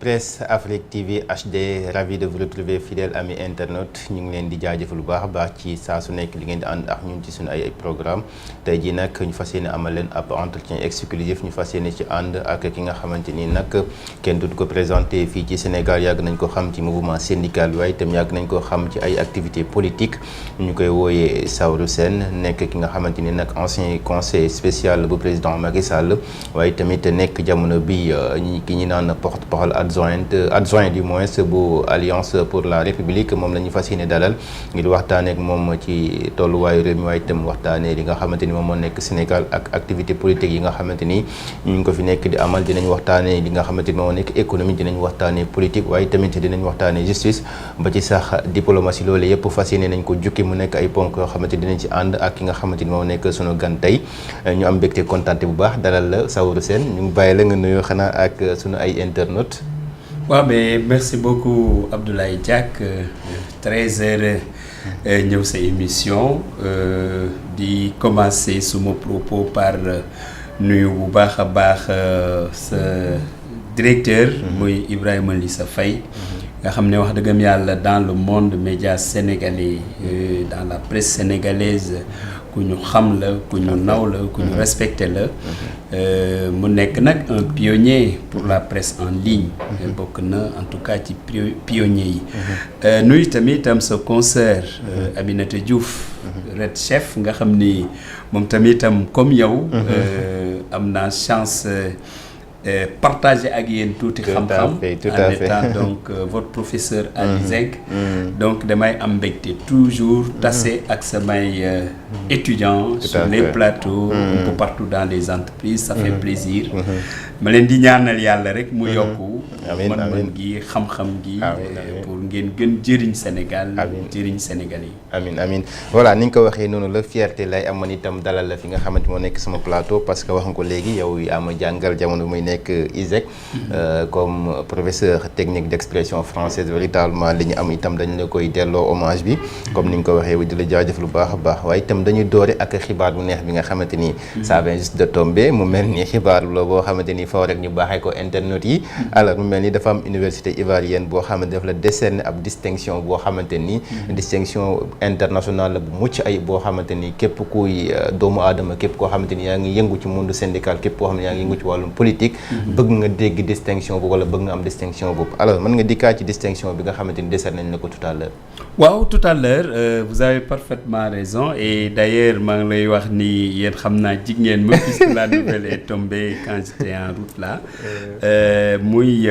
Presse Afrique TV HD ravi de vous retrouver fidèles amis internautes ñu ngi leen di jaajëfal bu baax a baax ci saa su nekk li ngeen di ànd ak ñun ci suñu ay programme tey jii nag ñu fas yéene amal leen ab entretien exclusif ñu fas yéene ci ànd ak ki nga xamante ni nag kenn du ko présenté fii ci Sénégal yàgg nañ ko xam ci mouvement syndical bi waaye itam yàgg nañ ko xam ci ay activités politiques ñu koy wooyee Saourou Sène nekk ki nga xamante ni nag ancien conseiller spécial bu président Macky Sall waaye tamit nekk jamono bi ki ñu naan porte-parole adjoint du moins bu Alliance pour la République moom la ñu fas yéene dalal ngir waxtaanee ak moom ci tolluwaayu réew mi waaye itam waxtaanee li nga xamante ni moom moo nekk Sénégal ak activité politique yi nga xamante ni ñu ngi ko fi nekk di amal dinañ waxtaanee li nga xamante ni moom moo nekk économie dinañ waxtaanee politique waaye tamit dinañ waxtaanee justice ba ci sax diplomatie loolu yëpp fas yéene nañ ko jukki mu nekk ay ponk yoo xamante dinañ ci ànd ak ki nga xamante ni moom nekk sunu gan tey ñu am mbégte kontaan bu baax dalal la Saourou Sène ñu ngi bàyyi la nga nuyoo xanaa ak sunu ay internautes. waaw mais merci beaucoup Abdoulaye Diack très heureux ñëw sa émission di commencer suma propos par nuyu bu baax a baax sa directeur muy Ibrahima Lissa Faye nga xam ne wax dëggam yàlla dans le monde média sénégalais dans la presse sénégalaise ku ñu xam la ku ñu naw la ku ñu respecté la mu nekk nag un pionnier pour la presse en ligne bokk na en tout cas ci pionnier yi nuyu tamitam sa consoeur Aminata Diouf Red Chef nga xam ni moom tamitam comme yow am naa chance partager ak yéen tuuti xam-xam en étant donc votre professeur à l'ISEG donc damay am mbégte toujours tase ak samay étudiants sur les plateaux un peu partout dans les entreprises ça fait plaisir ma leen di ñaanal yàlla rek mu yokku mën-mën gi xam-xam gi pour ngeen gën jëriñ Sénégal jëriñ Sénégal yi amiin voilà ni nga ko waxee noonu la fierté lay am man itam dalal la fi nga xamante moo nekk sama plateau parce que wax nga ko léegi yow yaa ma jàngal jamono muy nekk ISEG comme professeur technique d'expression française véritablement li ñu am itam dañu la koy delloo hommage bi comme ni nga ko waxee di la jaajëf lu baax a baax waaye itam dañuy doore ak xibaar bu neex bi nga xamante ni ça vient juste de tomber mu mel ni xibaar la boo xamante ni foo rek ñu baaxee ko internet yi alors mu mel ni dafa am université ivoirienne boo xamante daf la décerner ab distinction boo xamante ni distinction internationale la bu mucc ay boo xamante ni képp kuy doomu aadama képp koo xamante ni yaa ngi yëngu ci monde syndical képp koo xam ne yaa ngi yëngu ci wàllum politique bëgg nga dégg distinction boobu wala bëgg nga am distinction boobu alors mën nga dikkaat ci distinction bi nga xamante ni décerné nañ la ko tout à l'heure waaw tout à l'heure vous avez parfaitement raison et d'ailleurs maa ngi lay wax ni yéen xam naa jig ngeen ma puisque la nouvelle est tombée quand j'étais en route là muy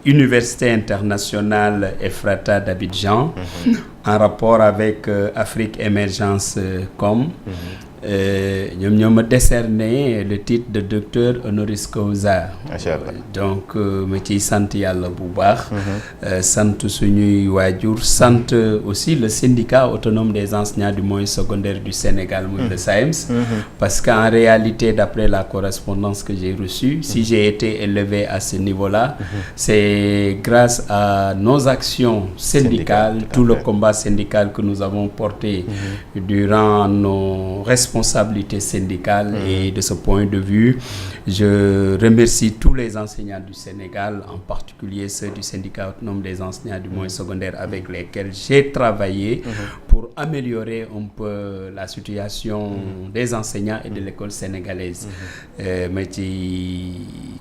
Université internationale Ephrata d'Abidjan en rapport avec Afrique Émergence Com ñoom ñoo ma décerné le titre de docteur honoris causa donc ma ciy sant yàlla bu baax sant suñuy waajur sant aussi le syndicat autonome des enseignants du moyen secondaire du Sénégal muy le SAEMS parce qu'en réalité d'après la correspondance que j'ai reçue si j'ai été élevé à ce niveau-là c'est grâce à nos actions syndicales tout le combat syndical que nous avons porté durant nos responsabilité syndicale et de ce point de vue je remercie tous les enseignants du Sénégal en particulier ceux du syndicat autonome des enseignants du moyen secondaire avec lesquels j'ai travaillé pour améliorer un peu la situation des enseignants et de l'école sénégalaise ma ci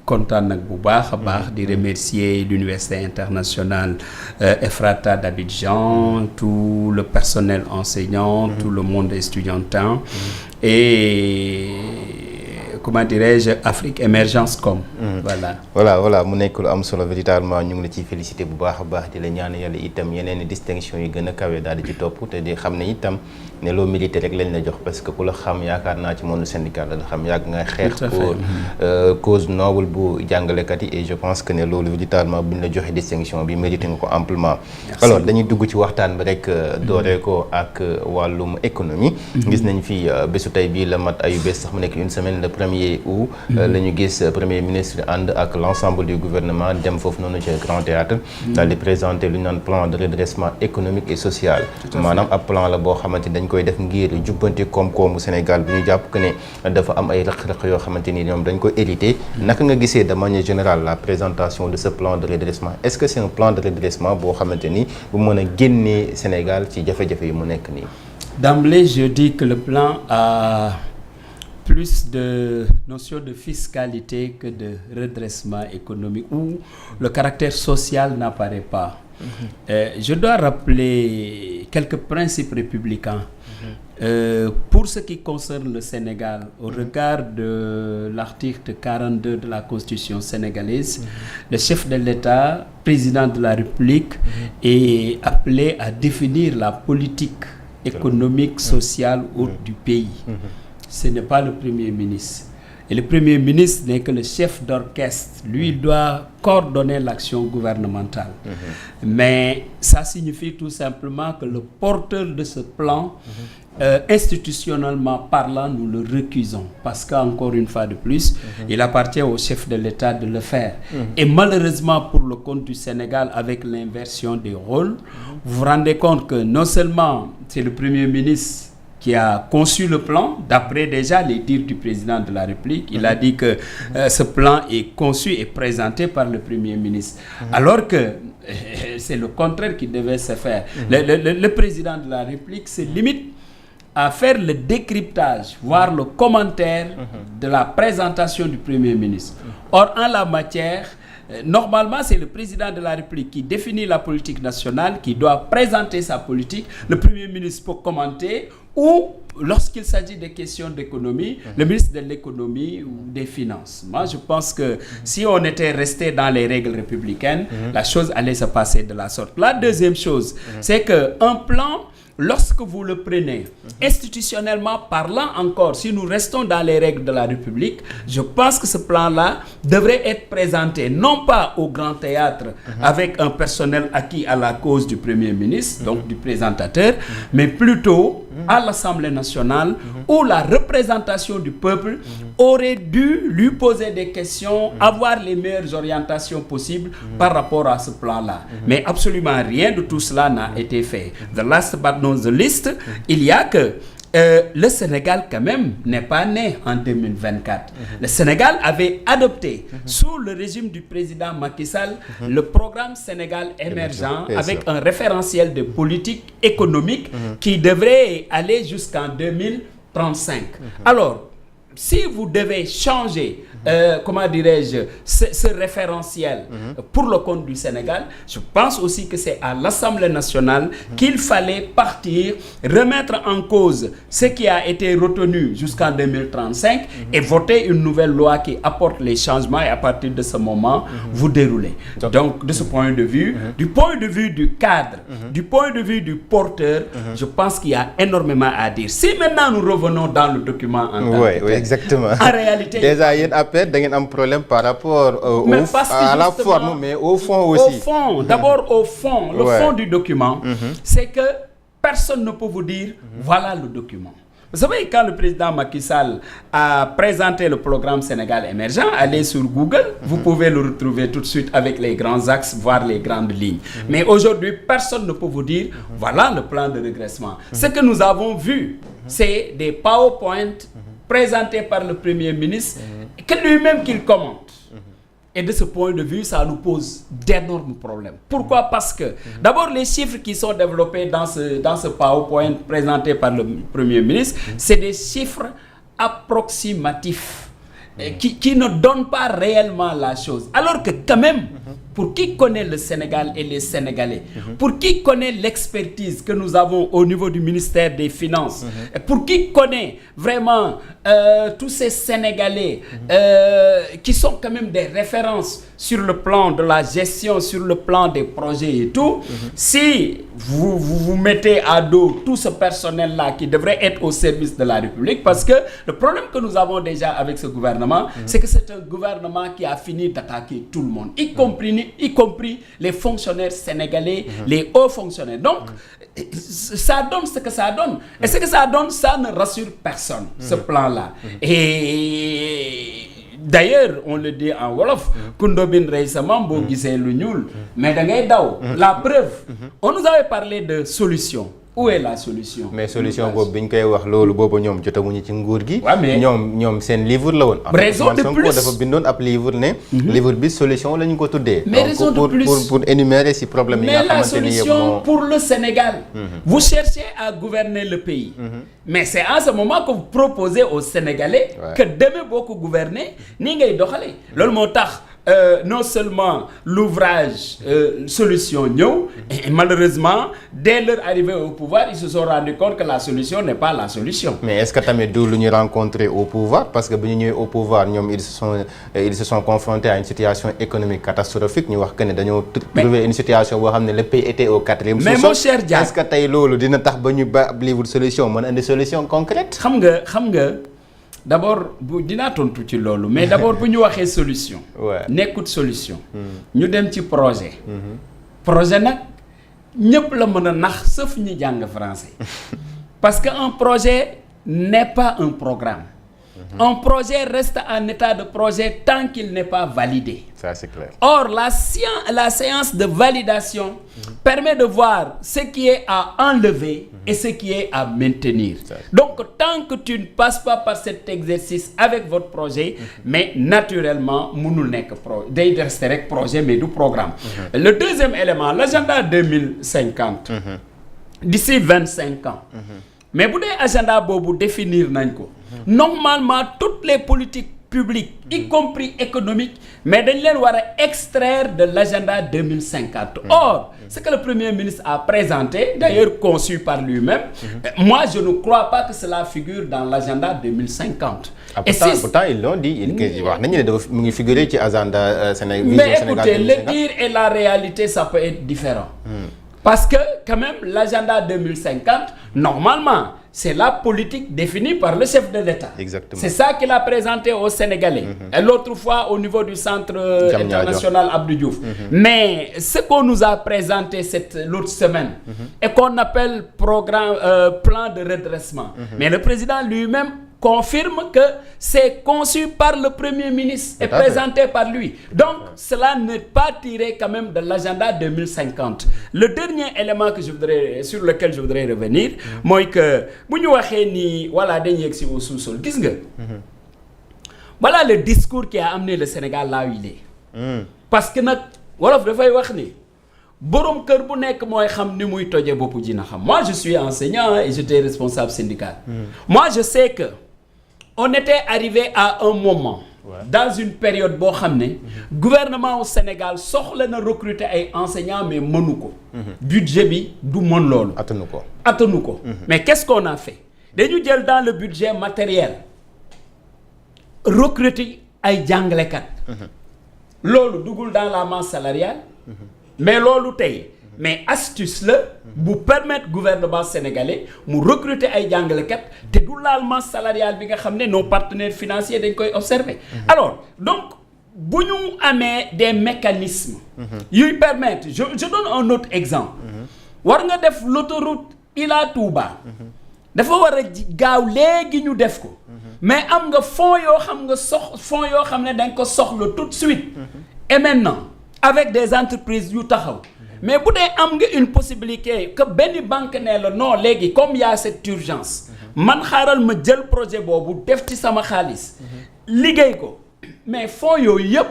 kontaan nag bu baax a baax di remercier l'université internationale Ephrata d'Abidjan tout le personnel enseignant tout le monde estudiantin et comment dirais-je Afrique Émergence Com voilà mu nekk lu am solo véritablement ñu ngi la ciy féliciter bu baax a baax di la ñaan yàlla itam yeneen distinction yi gën a kawe daal di ci topp te di xam ne itam ne loo mérité rek lañ la jox parce que ku la xam yaakaar naa ci monde syndical la xam yàgg nga xeex pour cause noble bu jàngalekat yi et je pense que ne loolu véritablement buñ la joxe distinction bi mérité nga ko amplement alors dañuy dugg ci waxtaan bi rek dooree ko ak wàllum économie gis nañ fi bésu tey bii la mat ayu bés sax mu nekk une semaine le Damier où la ñu gis premier ministre ànd ak l'ensemble du gouvernement dem foofu noonu ci Grand Théâtre daal di présenter lu ñu naan plan de redressement économique et social maanaam ab plan la boo xamante ni dañ koy def ngir jubbanti koom-koomu Sénégal bi ñu jàpp que ne dafa am ay rëq-rëq yoo xamante ni ñoom dañ ko hérité naka nga gisee de manière générale la présentation de ce plan de redressement est-ce que c'est un plan de redressement boo xamante ni bu mën a génnee Sénégal ci jafe-jafe yi mu nekk nii. D'emblée, je dis que le plan a plus de notion de fiscalité que de redressement économique où le caractère social n'apparaît pas. Je dois rappeler quelques principes républicains. Pour ce qui concerne le Sénégal, au regard de l'article 42 de la Constitution sénégalaise, le chef de l'État, président de la République, est appelé à définir la politique économique, sociale du pays. Ce n'est pas le Premier ministre. Et le Premier ministre n'est que le chef d'orchestre. Lui, il doit coordonner l'action gouvernementale. Mais ça signifie tout simplement que le porteur de ce plan, institutionnellement parlant, nous le récusons. Parce qu'encore une fois de plus, il appartient au chef de l'État de le faire. Et malheureusement, pour le compte du Sénégal, avec l'inversion des rôles, vous vous rendez compte que non seulement c'est le Premier ministre qui a conçu le plan, d'après déjà les dires du président de la République. Il a dit que ce plan est conçu et présenté par le Premier ministre. Alors que c'est le contraire qui devait se faire. Le président de la République se limite à faire le décryptage, voire le commentaire de la présentation du Premier ministre. Or, en la matière, normalement, c'est le président de la République qui définit la politique nationale, qui doit présenter sa politique. Le Premier ministre peut commenter ou, lorsqu'il s'agit des questions d'économie, le ministre de l'économie ou des finances. Moi, je pense que si on était resté dans les règles républicaines, la chose allait se passer de la sorte. La deuxième chose, c'est qu'un plan, lorsque vous le prenez, institutionnellement parlant encore, si nous restons dans les règles de la République, je pense que ce plan-là devrait être présenté non pas au Grand Théâtre avec un personnel acquis à la cause du Premier ministre, donc du présentateur, mais plutôt à l'Assemblée nationale où la représentation du peuple aurait dû lui poser des questions, avoir les meilleures orientations possibles par rapport à ce plan-là. Mais absolument rien de tout cela n'a été fait. The last but not the least, il y a que le Sénégal quand même n'est pas né en 2024. Le Sénégal avait adopté sous le régime du président Macky Sall le programme Sénégal émergent avec un référentiel de politique économique qui devrait aller jusqu'en 2035. Alors, si vous devez changer, comment dirais-je, ce référentiel pour le compte du Sénégal, je pense aussi que c'est à l'Assemblée nationale qu'il fallait partir, remettre en cause ce qui a été retenu jusqu'en 2035 et voter une nouvelle loi qui apporte les changements et à partir de ce moment, vous déroulez. Donc, de ce point de vue, du point de vue du cadre, du point de vue du porteur, je pense qu'il y a énormément à dire. Si maintenant nous revenons dans le document en tant que tel, exactement. En réalité, déjà, il y a un problème par rapport à la forme, mais au fond aussi. Au fond, d'abord au fond, le fond du document, c'est que personne ne peut vous dire, voilà le document. Vous savez, quand le président Macky Sall a présenté le programme Sénégal émergent, allez sur Google, vous pouvez le retrouver tout de suite avec les grands axes, voire les grandes lignes. Mais aujourd'hui, personne ne peut vous dire, voilà le plan de redressement. Ce que nous avons vu, c'est des PowerPoint présenté par le Premier ministre, que lui-même qu'il commente. Et de ce point de vue, ça nous pose d'énormes problèmes. Pourquoi? Parce que, d'abord, les chiffres qui sont développés dans ce PowerPoint présenté par le Premier ministre, c'est des chiffres approximatifs, qui ne donnent pas réellement la chose. Alors que quand même, pour qui connaît le Sénégal et les Sénégalais, pour qui connaît l'expertise que nous avons au niveau du ministère des Finances, pour qui connaît vraiment tous ces Sénégalais qui sont quand même des références sur le plan de la gestion, sur le plan des projets et tout, si vous mettez à dos tout ce personnel-là qui devrait être au service de la République, parce que le problème que nous avons déjà avec ce gouvernement, c'est que c'est un gouvernement qui a fini d'attaquer tout le monde, y compris y compris les fonctionnaires sénégalais, les hauts fonctionnaires. Donc, ça donne ce que ça donne. Et ce que ça donne, ça ne rassure personne, ce plan-là. Et d'ailleurs, on le dit en wolof, Koundobin récemment, bo gisee lu ñuul, mais da ngay daw. La preuve, on nous avait parlé de solution. Où est la solution? Mais solution boobu bi ñu koy wax loolu boobu ñoom jotaguñu ci nguur gi. waaw mais ñoom seen livre la woon. raison de plus dafa bindoon ab livre ne. livre bi solution la ñu ko tuddee. mais raison de plus pour énumérer si problème yi nga xamante ni yëpp mais la solution pour le Sénégal. Vous cherchez à gouverner le pays. Mais c'est en ce moment que vous proposez aux Sénégalais. que demain boo ko gouverner nii ngay doxalee. loolu moo tax. Non seulement l'ouvrage solution ñëw et malheureusement dès leur arrivée au pouvoir ils se sont rendus compte que la solution n'est pas la solution. Mais est-ce que tamit du lu ñu rencontré au pouvoir parce que bu ñu ñëwee au pouvoir ñoom ils se sont confrontés à une situation économique catastrophique ñu wax que ne dañoo trouver une situation boo xam ne le pays était au quatrième sous-sol. mais mon cher Dia est-ce que tey loolu dina tax ba ñu ba livre solution mën a indi solution concrète. xam nga. D'abord bu dinaa tontu ci loolu mais d'abord bu ñu waxee solution. nekkut solution. ñu dem ci projet. projet nag ñëpp la mën a nax sauf ñi jàng français. parce que un projet n'est pas un programme. Un projet reste en état de projet tant qu'il n'est pas validé. Ça c'est clair. Or la séance de validation permet de voir ce qui est à enlever et ce qui est à maintenir. Donc tant que tu ne passes pas par cet exercice avec votre projet, mais naturellement mënul nekk day rester rek projet mais du programme. Le deuxième élément, l'agenda 2050. D'ici 25 ans. Mais bu dee agenda boobu définir nañ ko. Normalement toutes les politiques publiques y compris économiques mais dañ leen war a extraire de l'agenda 2050. Or ce que le Premier ministre a présenté d'ailleurs conçu par lui-même, moi je ne crois pas que cela figure dans l'agenda 2050. Et pourtant ils l'ont dit wax nañu ne dafa mu ngi figurer ci agenda Sénégal. Mais écoutez, le dire et la réalité ça peut être différent. Parce que quand même l'agenda 2050 normalement c'est la politique définie par le chef de l'État. Exactement. C'est ça qu'il a présenté aux Sénégalais. Et l'autre fois au niveau du centre international Abdou Diouf. Mais ce qu'on nous a présenté l'autre semaine et qu'on appelle plan de redressement. Mais le président lui-même confirme que c'est conçu par le Premier ministre et présenté par lui. Donc, cela n'est pas tiré quand même de l'agenda 2050. Le dernier élément sur lequel je voudrais revenir, moi que bu ñu waxee ni voilà dañuy yegg si au sous-sol gis nga. Voilà le discours qui a amené le Sénégal là où il est. Parce que nag wolof dafay wax ni borom kër bu nekk mooy xam ni muy toje bopp dina xam. Moi je suis enseignant et j'étais responsable syndical. Moi je sais que on était arrivé à un moment dans une période boo xam ne gouvernement au Sénégal soxla na recruter ay enseignants mais mënu ko. Budget bi du mën loolu. attanu ko. Mais qu'est-ce qu'on a fait? Dañu jël dans le budget matériel recruter ay jàngalekat. Loolu dugul dans la masse salariale. Mais loolu tey mais astuce la bu permettre gouvernement sénégalais mu recruter ay jàngalekat te du laal masse salariale bi nga xam ne nos partenaires financiers dañ koy observer. Alors donc bu ñu amee des mécanismes yuy permettre je donne un autre exemple. war nga def l'autoroute Ila Touba. dafa war a gaaw léegi ñu def ko. mais am nga fonds yoo xam ne dañ ko soxla tout de suite. Et maintenant avec des entreprises yu taxaw. mais bu dee am nga une possibilité que benn banque ne la non léegi comme y a cette urgence. man xaaral ma jël projet boobu def ci sama xaalis. liggéey ko mais fonds yooyu yëpp.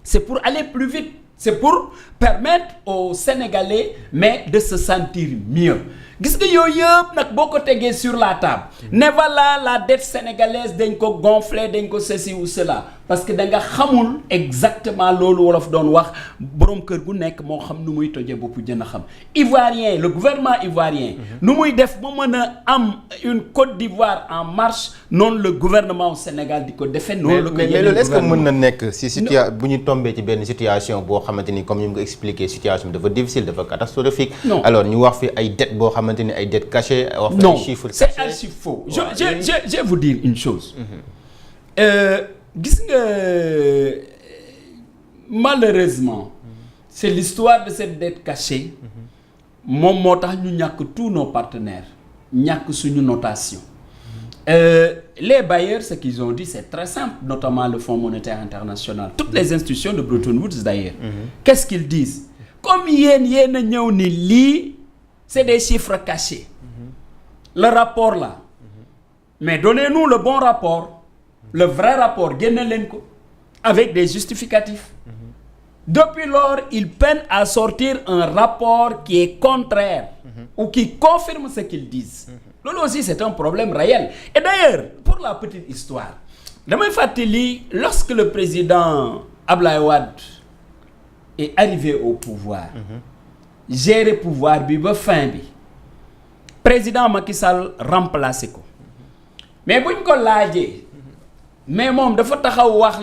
c'est pour aller plus vite. c'est pour permettre aux Sénégalais mais de se sentir mieux. gis nga yooyu yëpp nag boo ko tegee sur la table. ne voilà la dette sénégalaise dañ ko gonfler dañ ko ceci ou cela. parce que da nga xamul exactement loolu wolof doon wax borom kër gu nekk moo xam nu muy tojee bopp jën a xam. Ivoirien le gouvernement ivoirien. nu muy def ba mën a am une Côte d'Ivoire en marche noonu le gouvernement au Sénégal di ko defee. noonu la ko mais loolu est-ce que mën na nekk si situation bu ñu tombé ci benn situation boo xamante ni comme ni mu ko expliqué situation bi dafa difficile dafa catastrophique. non alors ñu wax fi ay dettes boo xamante ni ay dettes cachées. wax fi ay chiffres cachés. c'est archi faux. je vais vous dire une chose. gis nga malheureusement c'est l'histoire de cette dette cachée moom moo tax ñu ñàkk tous nos partenaires ñàkk suñu notation les bailleurs ce qu'ils ont dit c'est très simple notamment le Fonds monétaire international toutes les institutions de Bretton Woods d'ailleurs qu'est-ce qu'ils disent comme yéen a ñëw ni lii c'est des chiffres cachés le rapport là mais donnez-nous le bon rapport le vrai rapport génne leen ko avec des justificatifs depuis lors ils peinent à sortir un rapport qui est contraire ou qui confirme ce qu'ils disent loolu aussi c'est un problème réel et d'ailleurs pour la petite histoire damay fàttali lorsque le président Ablaye Wade est arrivé au pouvoir gérer pouvoir bi ba fin bi président Macky Sall remplacé ko mais buñ ko laajee mais moom dafa taxaw wax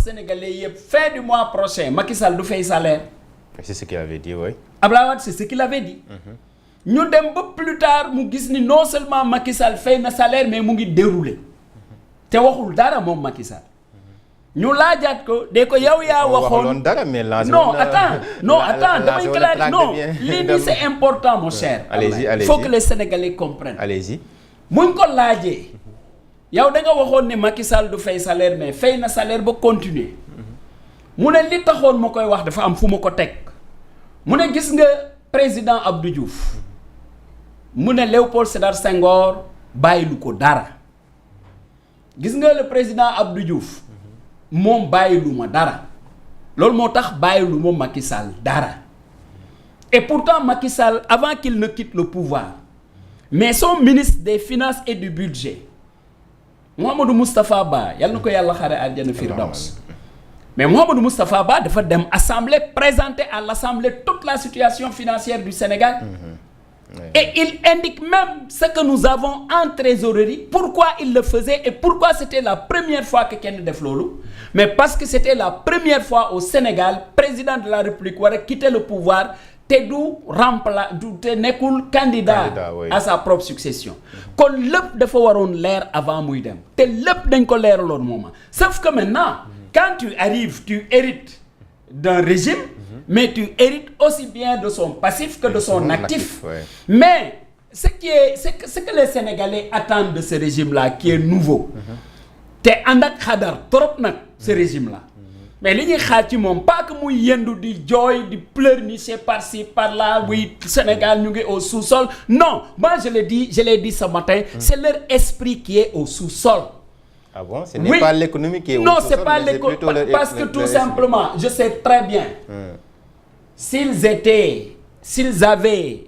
sénégalais yëpp fin du mois prochain Macky Sall du fay salaire. c'est ce qu'il avait dit oui. Abdoulaye Wade c'est ce qu'il avait dit. ñu dem ba plus tard mu gis ni non seulement Macky Sall fay na salaire mais mu ngi dérouler te waxul dara moom Macky Sall. ñu laajaat ko de ko yow yaa waxoon non attends damay clarifier non lii nii c'est important mon cher. allez-y faut que les Sénégalais comprennent. allez-y buñ ko laajee. yow da nga waxoon ne Macky Sall du fay salaire mais fay na salaire ba continuer mu ne li taxoon ma koy wax dafa am fu ma ko teg mu ne gis nga président Abdou Diouf mu ne Léopold Sédar Senghor bàyyilu ko dara gis nga le président Abdou Diouf moom bàyyilu ma dara loolu moo tax bàyyilu ma Macky Sall dara et pourtant Macky Sall avant qu'il ne quitte le pouvoir mais son ministre des finances et du budget Mouhamadou Moustapha Ba yal na ko yàlla xare àjjana Firdaws mais Mouhamadou Moustapha Ba dafa dem assemblée présenter à l'assemblée toute la situation financière du Sénégal et il indique même ce que nous avons en trésorerie pourquoi il le faisait et pourquoi c'était la première fois que kenn def loolu mais parce que c'était la première fois au Sénégal président de la République war a quitter le pouvoir te te nekkul candidat oui. à sa propre succession kon lépp dafa waroon leer avant muy dem te lépp dañ ko leeraloon mooma sauf que maintenant quand tu arrives tu hérites d'un régime mais tu hérites aussi bien de son passif que de son actif ouais. Mais ce que les Sénégalais attendent de ce régime-là qui est nouveau te ànd ak xadar trop nag ce régime-là mais li ñuy xaar ci moom pas que muy yendu di jooy di pleurnicher par-ci par-là oui Sénégal ñu ngi au sous-sol non moi je l'ai dit ce matin c'est leur esprit qui est au sous-sol. Ah bon, ce n'est pas l'économie qui est au sous-sol. Non, c'est pas l'économie parce que tout simplement je sais très bien s'ils avaient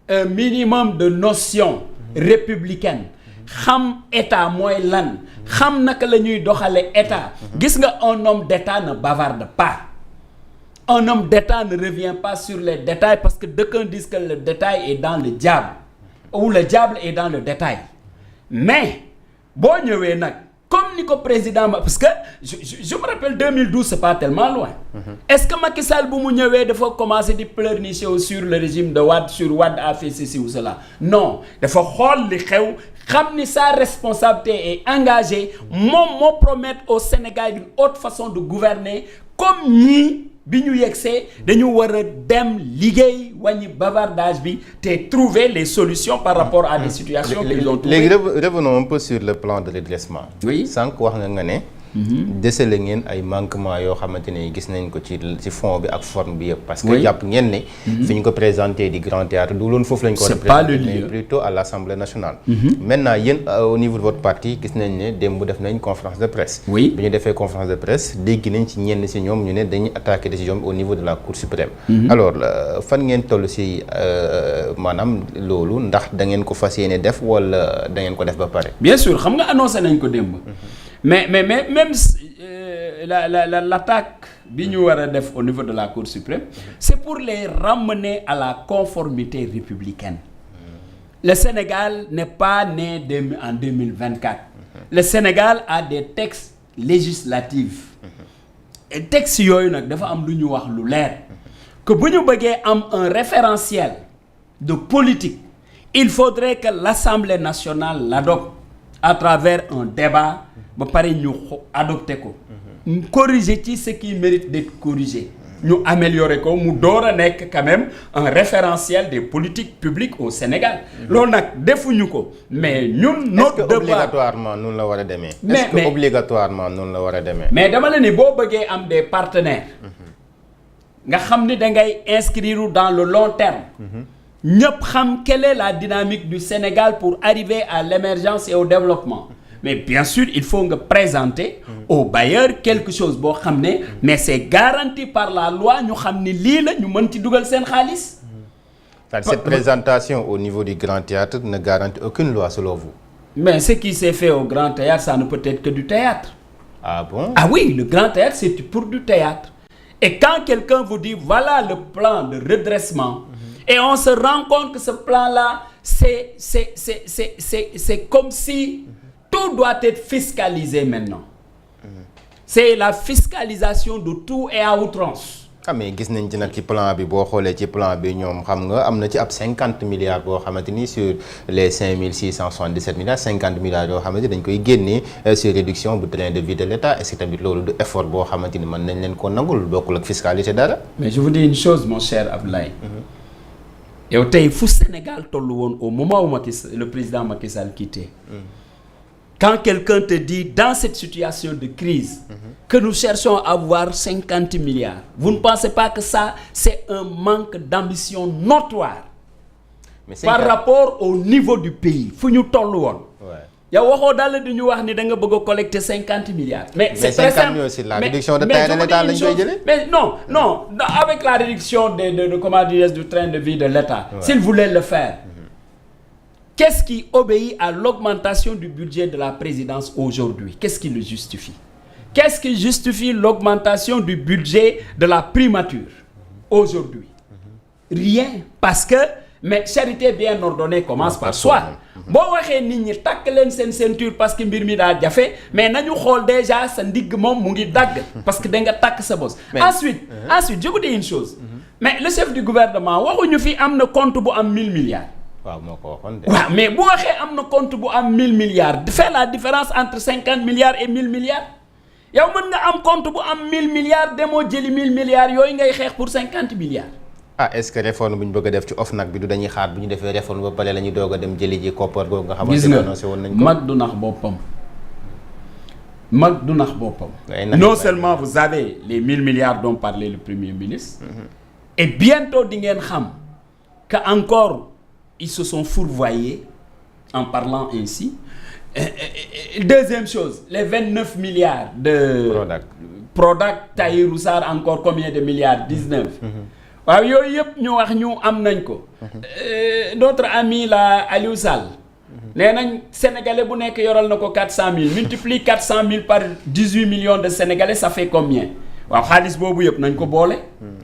un minimum de notion républicaine xam état mooy lan xam naka la ñuy doxale état gis nga un homme d'état ne bavarde pas un homme d'état ne revient pas sur les détails parce que d'aucuns disent que le détail est dans le diable ou le diable est dans le détail mais boo ñëwee nag comme ni ko président parce que je me rappelle 2012 c'est pas tellement loin est-ce que Macky Sall bu mu ñëwee dafa commencer di pleurnicher sur le régime de Wade sur Wade a fait ceci ou cela non dafa xool li xew xam ni sa responsabilité est engagée moom moo promettre au Sénégal une autre façon de gouverner comme ñii bi ñu yegsee dañu war a dem liggéey wàññi bavardage bi te trouver les solutions par rapport à des situations qu'ils ont trouvées. Léegi revenons un peu sur le plan de redressement. Oui sànq wax nga ne. décelé ngeen ay manquements yoo xamante ne gis nañ ko ci fond bi ak forme bi yëpp. parce que jàpp ngeen ne. fi ñu ko présenté di Grand Théâtre du loon foofu lañ ko. c'est pas le lieu mais plutôt à l'Assemblée nationale. Maintenant yéen au niveau de votre parti gis nañ ne démb def nañ conférence de presse. oui bi ñu defee conférence de presse dégg nañ ci ñenn si ñoom ñu ne dañuy attaquer décision bi au niveau de la Cour suprême. alors fan ngeen toll si maanaam loolu ndax da ngeen ko fas yéene def wala da ngeen ko def ba pare. bien sûr xam nga annoncé nañ ko démb. mais même l'attaque bi ñu war a def au niveau de la Cour suprême c'est pour les ramener à la conformité républicaine. Le Sénégal n'est pas né en 2024. Le Sénégal a des textes législatifs. Et textes yooyu nag dafa am lu ñu wax lu leer que bu ñu bëggee am un référentiel de politique il faudrait que l'Assemblée nationale l'adopte à travers un débat ba pare ñu adopté ko corriger ci ce qui mérite d'être corrigé ñu améliorer ko mu door a nekk quand même un référentiel des politiques publiques au Sénégal. loolu nag defuñu ko mais ñun. notre devoir obligatoirement noonu la war a demee. est-ce que obligatoirement noonu la war a demee. mais dama la ni boo bëggee am des partenaires. nga xam ni da ngay inscrire dans le long terme. ñëpp xam quelle est la dynamique du Sénégal pour arriver à l'émergence et au développement. mais bien sûr il faut nga présenter aux bailleurs quelque chose boo xam ne mais c'est garanti par la loi ñu xam ni lii la ñu mën ci dugal seen xaalis. Cette présentation au niveau du Grand Théâtre ne garantit aucune loi selon vous. mais ce qui s'est fait au Grand Théâtre ça ne peut être que du théâtre. Ah bon? Ah oui, le Grand Théâtre c'est pour du théâtre. Et quand quelqu'un vous dit voilà le plan de redressement et on se rend compte que ce plan-là c'est comme si tout doit être fiscalisé maintenant. C'est la fiscalisation de tout et à outrance. ah mais gis nañ ci nag ci plan bi boo xoolee ci plan bi ñoom xam nga am na ci ab 50 milliards boo xamante ni sur les 5677 milliards 50 milliards yoo xamante ni dañ koy génnee sur réduction bu train de vie de l'État est-ce que tamit loolu du effort boo xamante ni mën nañ leen ko nangul bokkul ak fiscalité dara. mais je vous dis une chose mon cher Abdoulaye. yow tey fu Sénégal tollu woon au moment où le président Macky Sall quitté. Quand quelqu'un te dit dans cette situation de crise que nous cherchons à avoir 50 milliards, vous ne pensez pas que ça c'est un manque d'ambition notoire par rapport au niveau du pays fu ñu toll woon. yow waxoo daal di ñu wax ni da nga bëgg a collecter 50 milliards. mais c'est très simple aussi la réduction de taille de l'État lañ koy jëlee. mais non avec la réduction de comment dirais-je du train de vie de l'État. S'il voulait le faire. Qu'est-ce qui obéit à l'augmentation du budget de la présidence aujourd'hui? Qu'est-ce qui le justifie? Qu'est-ce qui justifie l'augmentation du budget de la primature aujourd'hui? Rien. Parce que mais charité bien ordonnée commence par soi. boo waxee nit ñi takk leen seen ceinture parce que mbir mi daa jafe mais nañu xool déjà sa ndigg moom mu ngi dagg parce que da nga takk sa bos. ensuite je vous dis une chose. mais le chef du gouvernement waxuñu fi am na compte bu am 1000 milliards. waaw moo ko waxoon de. waaw mais bu waxee am na compte bu am 1000 milliards fait la différence entre 50 milliards et 1000 milliards yow mën nga am compte bu am 1000 milliards demoo jëli 1000 milliards yooyu ngay xeex pour 50 milliards. ah est-ce que réforme bu ñu bëgg a def ci OFNAC bi du dañuy xaar bu ñu defee réforme ba pare la ñuy doog a dem jëli ji koppar googu nga xamante ne annoncé woon nañ ko. mag du nax boppam. mag du nax boppam. non seulement vous avez les 1000 milliards dont parlait le premier ministre. et bientôt di ngeen xam que encore. Ils se sont fourvoyés en parlant ainsi. Deuxième chose, les 29 milliards de Prodac, Tahirou Sarr, encore combien de milliards? 19. waaw yooyu yëpp ñu wax ñu am nañ ko. Notre ami la Aliou Sall. nee nañ sénégalais bu nekk yoral na ko 400 000 multiplie 400 000 par 18 millions de sénégalais ça fait combien? waaw xaalis boobu yëpp nañ ko boole.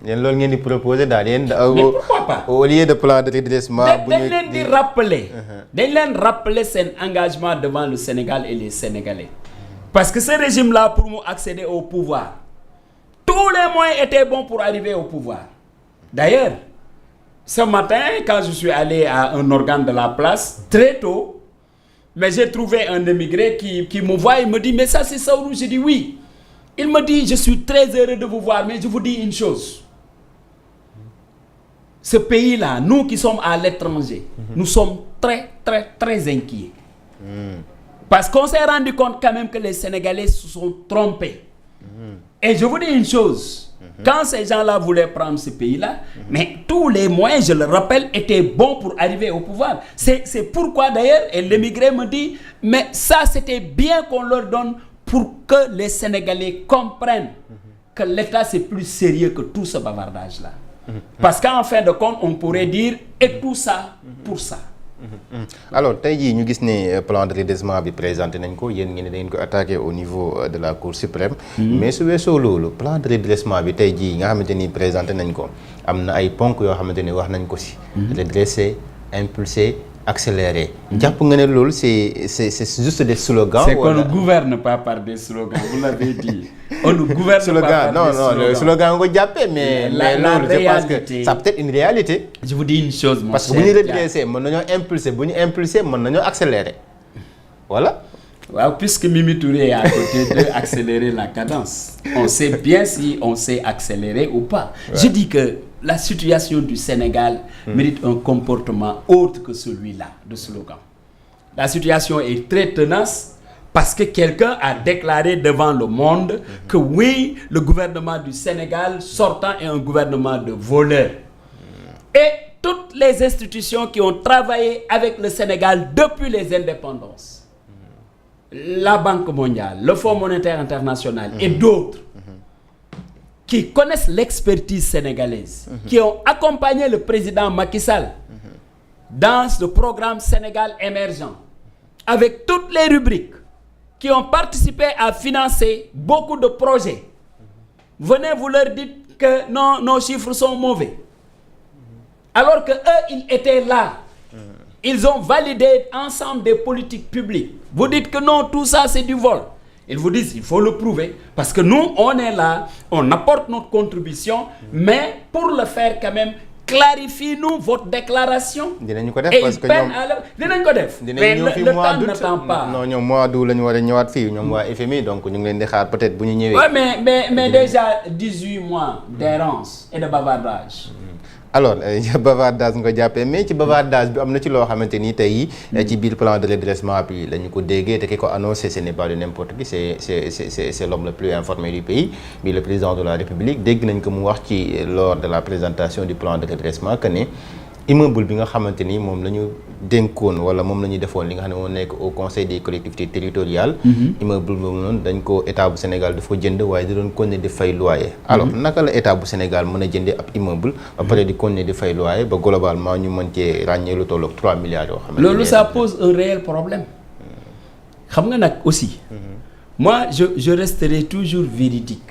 yéen loolu ngeen di proposer daal yéen. mais pourquoi pas au lieu de plan de redressement. dañ leen di rappeler. dañ leen rappeler seen engagement devant le Sénégal et les Sénégalais. parce que ce régime-là pour mu accéder au pouvoir tous les moyens étaient bons pour arriver au pouvoir. d'ailleurs ce matin quand je suis allé à un organe de la place très tôt mais j'ai trouvé un émigré qui me voit et me dit mais ça c'est Saourou. Je dis oui. Il me dit, je suis très heureux de vous voir, mais je vous dis une chose. Ce pays-là, nous qui sommes à l'étranger, nous sommes très, très, très inquiets. Parce qu'on s'est rendu compte quand même que les Sénégalais se sont trompés. Et je vous dis une chose. Quand ces gens-là voulaient prendre ce pays-là, mais tous les moyens, je le rappelle, étaient bons pour arriver au pouvoir. C'est pourquoi d'ailleurs, et l'émigré me dit, mais ça c'était bien qu'on leur donne pour que les Sénégalais comprennent que l'État c'est plus sérieux que tout ce bavardage-là. Parce qu'en fin de compte, on pourrait dire et tout ça pour ça. alors tey jii ñu gis ne plan de redressement bi présenté nañ ko yéen ngeen ne da ngeen ko attaqué au niveau de la Cour suprême. mais su weesoo loolu plan de redressement bi tey jii nga xamante ni présenté nañ ko am na ay ponk yoo xamante ni wax nañ ko ci. redresser impulser. accéléré. jàpp nga ne loolu c'est juste des slogans. c'est qu'on ne gouverne pas par des slogans vous l'avez dit. on ne gouverne pas par des slogans. le slogan nga ko jàppee mais loolu je pense que ça peut être une réalité. je vous dis une chose mon cher. parce que bu ñu redressé mën nañoo impulser bu ñu impulser mën nañoo accélérer voilà. waaw puisque Mimi Touré est à côté de accélérer la cadence. On sait bien si on sait accélérer ou pas. Ouais. Je dis que la situation du Sénégal mérite un comportement autre que celui-là de slogan. La situation est très tenace. Parce que quelqu'un a déclaré devant le monde que oui, le gouvernement du Sénégal sortant est un gouvernement de voleurs. Et toutes les institutions qui ont travaillé avec le Sénégal depuis les indépendances, la Banque mondiale, le Fonds monétaire international et d'autres, qui connaissent l'expertise sénégalaise, qui ont accompagné le président Macky Sall dans ce programme Sénégal émergent, avec toutes les rubriques, qui ont participé à financer beaucoup de projets. Venez, vous leur dites que non, nos chiffres sont mauvais. Alors que eux, ils étaient là. Ils ont validé ensemble des politiques publiques. Vous dites que non, tout ça c'est du vol. Ils vous disent, il faut le prouver. Parce que nous, on est là, on apporte notre contribution, mais pour le faire quand même, clarifiez-nous votre déclaration. dinañ ko def parce que ñoom dinañ ko def. mais le temps n'attend pas. non ñoom mois d'août la ñu war a ñëwaat fii ñoom waa FMI donc ñu ngi leen di xaar peut-être bu ñu ñëwee. oui mais déjà 18 mois d'errance et de bavardage. alors bavardage nga jàppee mais ci bavardage bi am na ci loo xamante ni tey ci biir plan de redressement bi la ñu ko déggee te ki ko annoncé ce n'est pas de n'importe qui c'est l'homme le plus informé du pays bi le président de la République dégg nañ ko mu wax ci lors de la présentation du plan de redressement que ne immeuble bi nga xamante ni moom la ñu dénkoon wala moom la ñuy defoon li nga xam ne moo nekk au conseil des collectivités territoriales. immeuble boobu noonu dañ ko état bu Sénégal dafa jënd waaye da doon continuer di fay loyer. alors naka la état bu Sénégal mën a jëndee ab immeuble. ba pare di continuer di fay loyer ba globalement ñu mën cee ràññee lu tolloog 3 milliards yoo xam ne. loolu ça pose un réel problème. xam nga nag aussi. moi je resterai toujours véridique.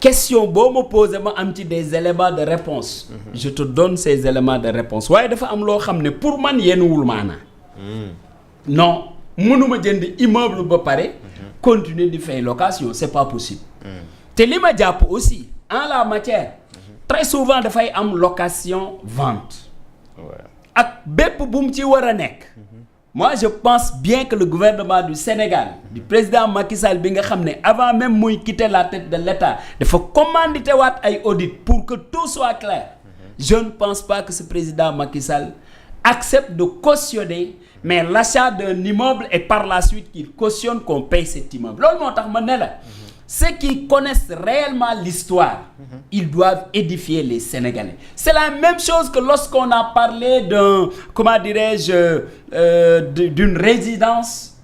question boo ma posé ma am ci des éléments de réponse je te donne ces éléments de réponse waaye dafa am loo xam ne pour man yenuwul maanaa non mënuma jënd immeuble ba pare continuer di fay location c'est pas possible te li ma jàpp aussi en la matière très souvent dafay am location vente ak bépp bu mu ci war a nekk moi je pense bien que le gouvernement du Sénégal du président Macky Sall bi nga xam ne avant même muy quitter la tête de l'État dafa commandité waat ay audit pour que tout soit clair je ne pense pas que ce président Macky Sall accepte de cautionner mais l'achat d'un immeuble et par la suite qu'il cautionne qu'on paye cet immeuble loolu moo tax ma ne la ceux qui connaissent réellement l'histoire ils doivent édifier les Sénégalais c'est la même chose que lorsqu'on a parlé d'un comment dirais-je d'une résidence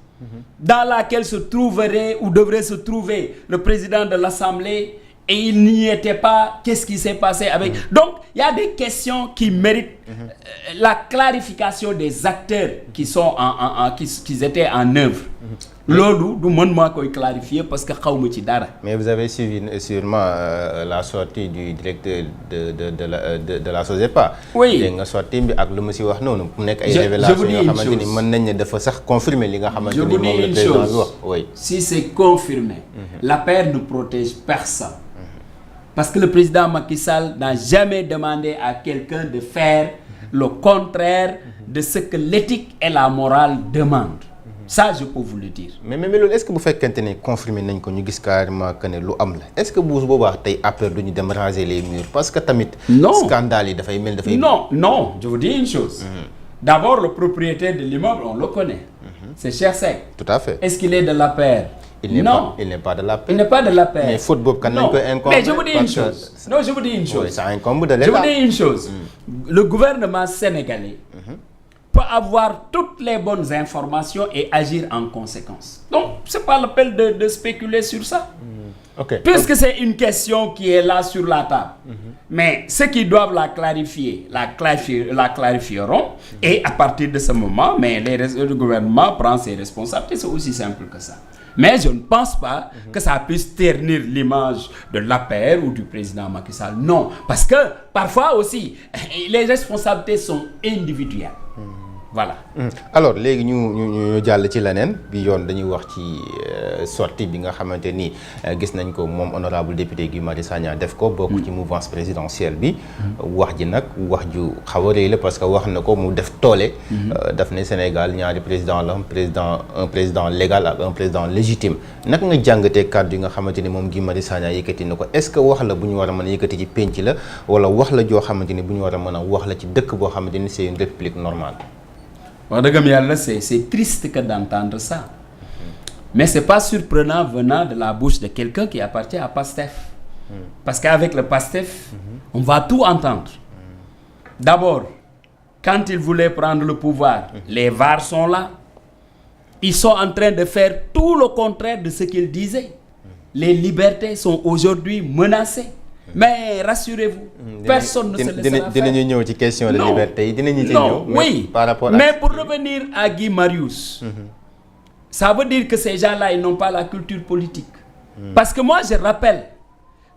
dans laquelle se trouverait ou devrait se trouver le président de l'Assemblée et il n'y était pas qu'est-ce qui s'est passé avec donc il y a des questions qui méritent la clarification des acteurs qui sont qui étaient en œuvre loolu du mën maa koy clarifier parce que xawma ci dara. mais vous avez suivi sûrement la sortie du directeur de la SOGEPA. oui dégg nga sortie bi ak lu ma si wax noonu. mu nekk ay révélations yoo xamante ni mën nañ ne dafa sax confirmer li nga xamante ni moom le président bi wax. oui si c'est confirmé. l'APR ne protège personne. parce que le président Macky Sall n'a jamais demandé à quelqu'un de faire le contraire de ce que l'éthique et la morale demandent. ça je peux vous le dire. mais loolu est-ce que bu fekkente ne confirmé nañ ko ñu gis carrément que ne lu am la est-ce que bu boobaa tey après du ñu dem raser les murs parce que tamit. non scandale yi dafay mel dafay. non je vous dis une chose. d'abord le propriétaire de l'immeuble on le connaît. c'est Cheikh Seck. tout à fait. est-ce qu'il est de l'APR? il n'est pas de l'APR. il n'est pas de l'APR. mais faute boobu kan nañ koy incombe. mais je vous dis une chose. non je vous dis une chose. oui ça incombe de l'État. je vous dis une chose. le gouvernement sénégalais. peut avoir toutes les bonnes informations et agir en conséquence. Donc, c'est pas la peine de spéculer sur ça. Okay. Puisque c'est une question qui est là sur la table. Mais ceux qui doivent la clarifieront. Et à partir de ce moment, mais le gouvernement prend ses responsabilités. C'est aussi simple que ça. Mais je ne pense pas que ça puisse ternir l'image de l'APR ou du président Macky Sall. Non, parce que parfois aussi, les responsabilités sont individuelles. voilà. Alors léegi ñu jàll ci leneen bi yoon dañuy wax ci sortie bi nga xamante ni gis nañ ko moom honorable député Guy Marius Sagna def ko bokk ci mouvance présidentielle bi. wax ji nag wax ju xaw a rëy la parce que wax na ko mu def toole. daf ne Sénégal ñaari président la un président légal ak un président légitime naka nga jàngatee kàddu yi nga xamante ni moom Guy Marius Sagna yëkkati na ko est-ce que wax la bu ñu war a mën a yëkkati ci pénc la wala wax la joo xamante ni bu ñu war a mën a wax la ci dëkk boo xamante ni c'est une république normale. wax dëggam yàlla c'est triste que d'entendre ça mais c'est pas surprenant venant de la bouche de quelqu'un qui appartient à PASTEF parce qu'avec le PASTEF on va tout entendre d'abord quand ils voulaient prendre le pouvoir les VAR sont là ils sont en train de faire tout le contraire de ce qu'ils disaient les libertés sont aujourd'hui menacées mais rassurez-vous personne ne se laissera faire. dinañu ñëw ci question de liberté yi dinañu ci ñëw. Oui, par rapport mais pour revenir à Guy Marius, ça veut dire que ces gens-là, ils n'ont pas la culture politique. Parce que moi, je rappelle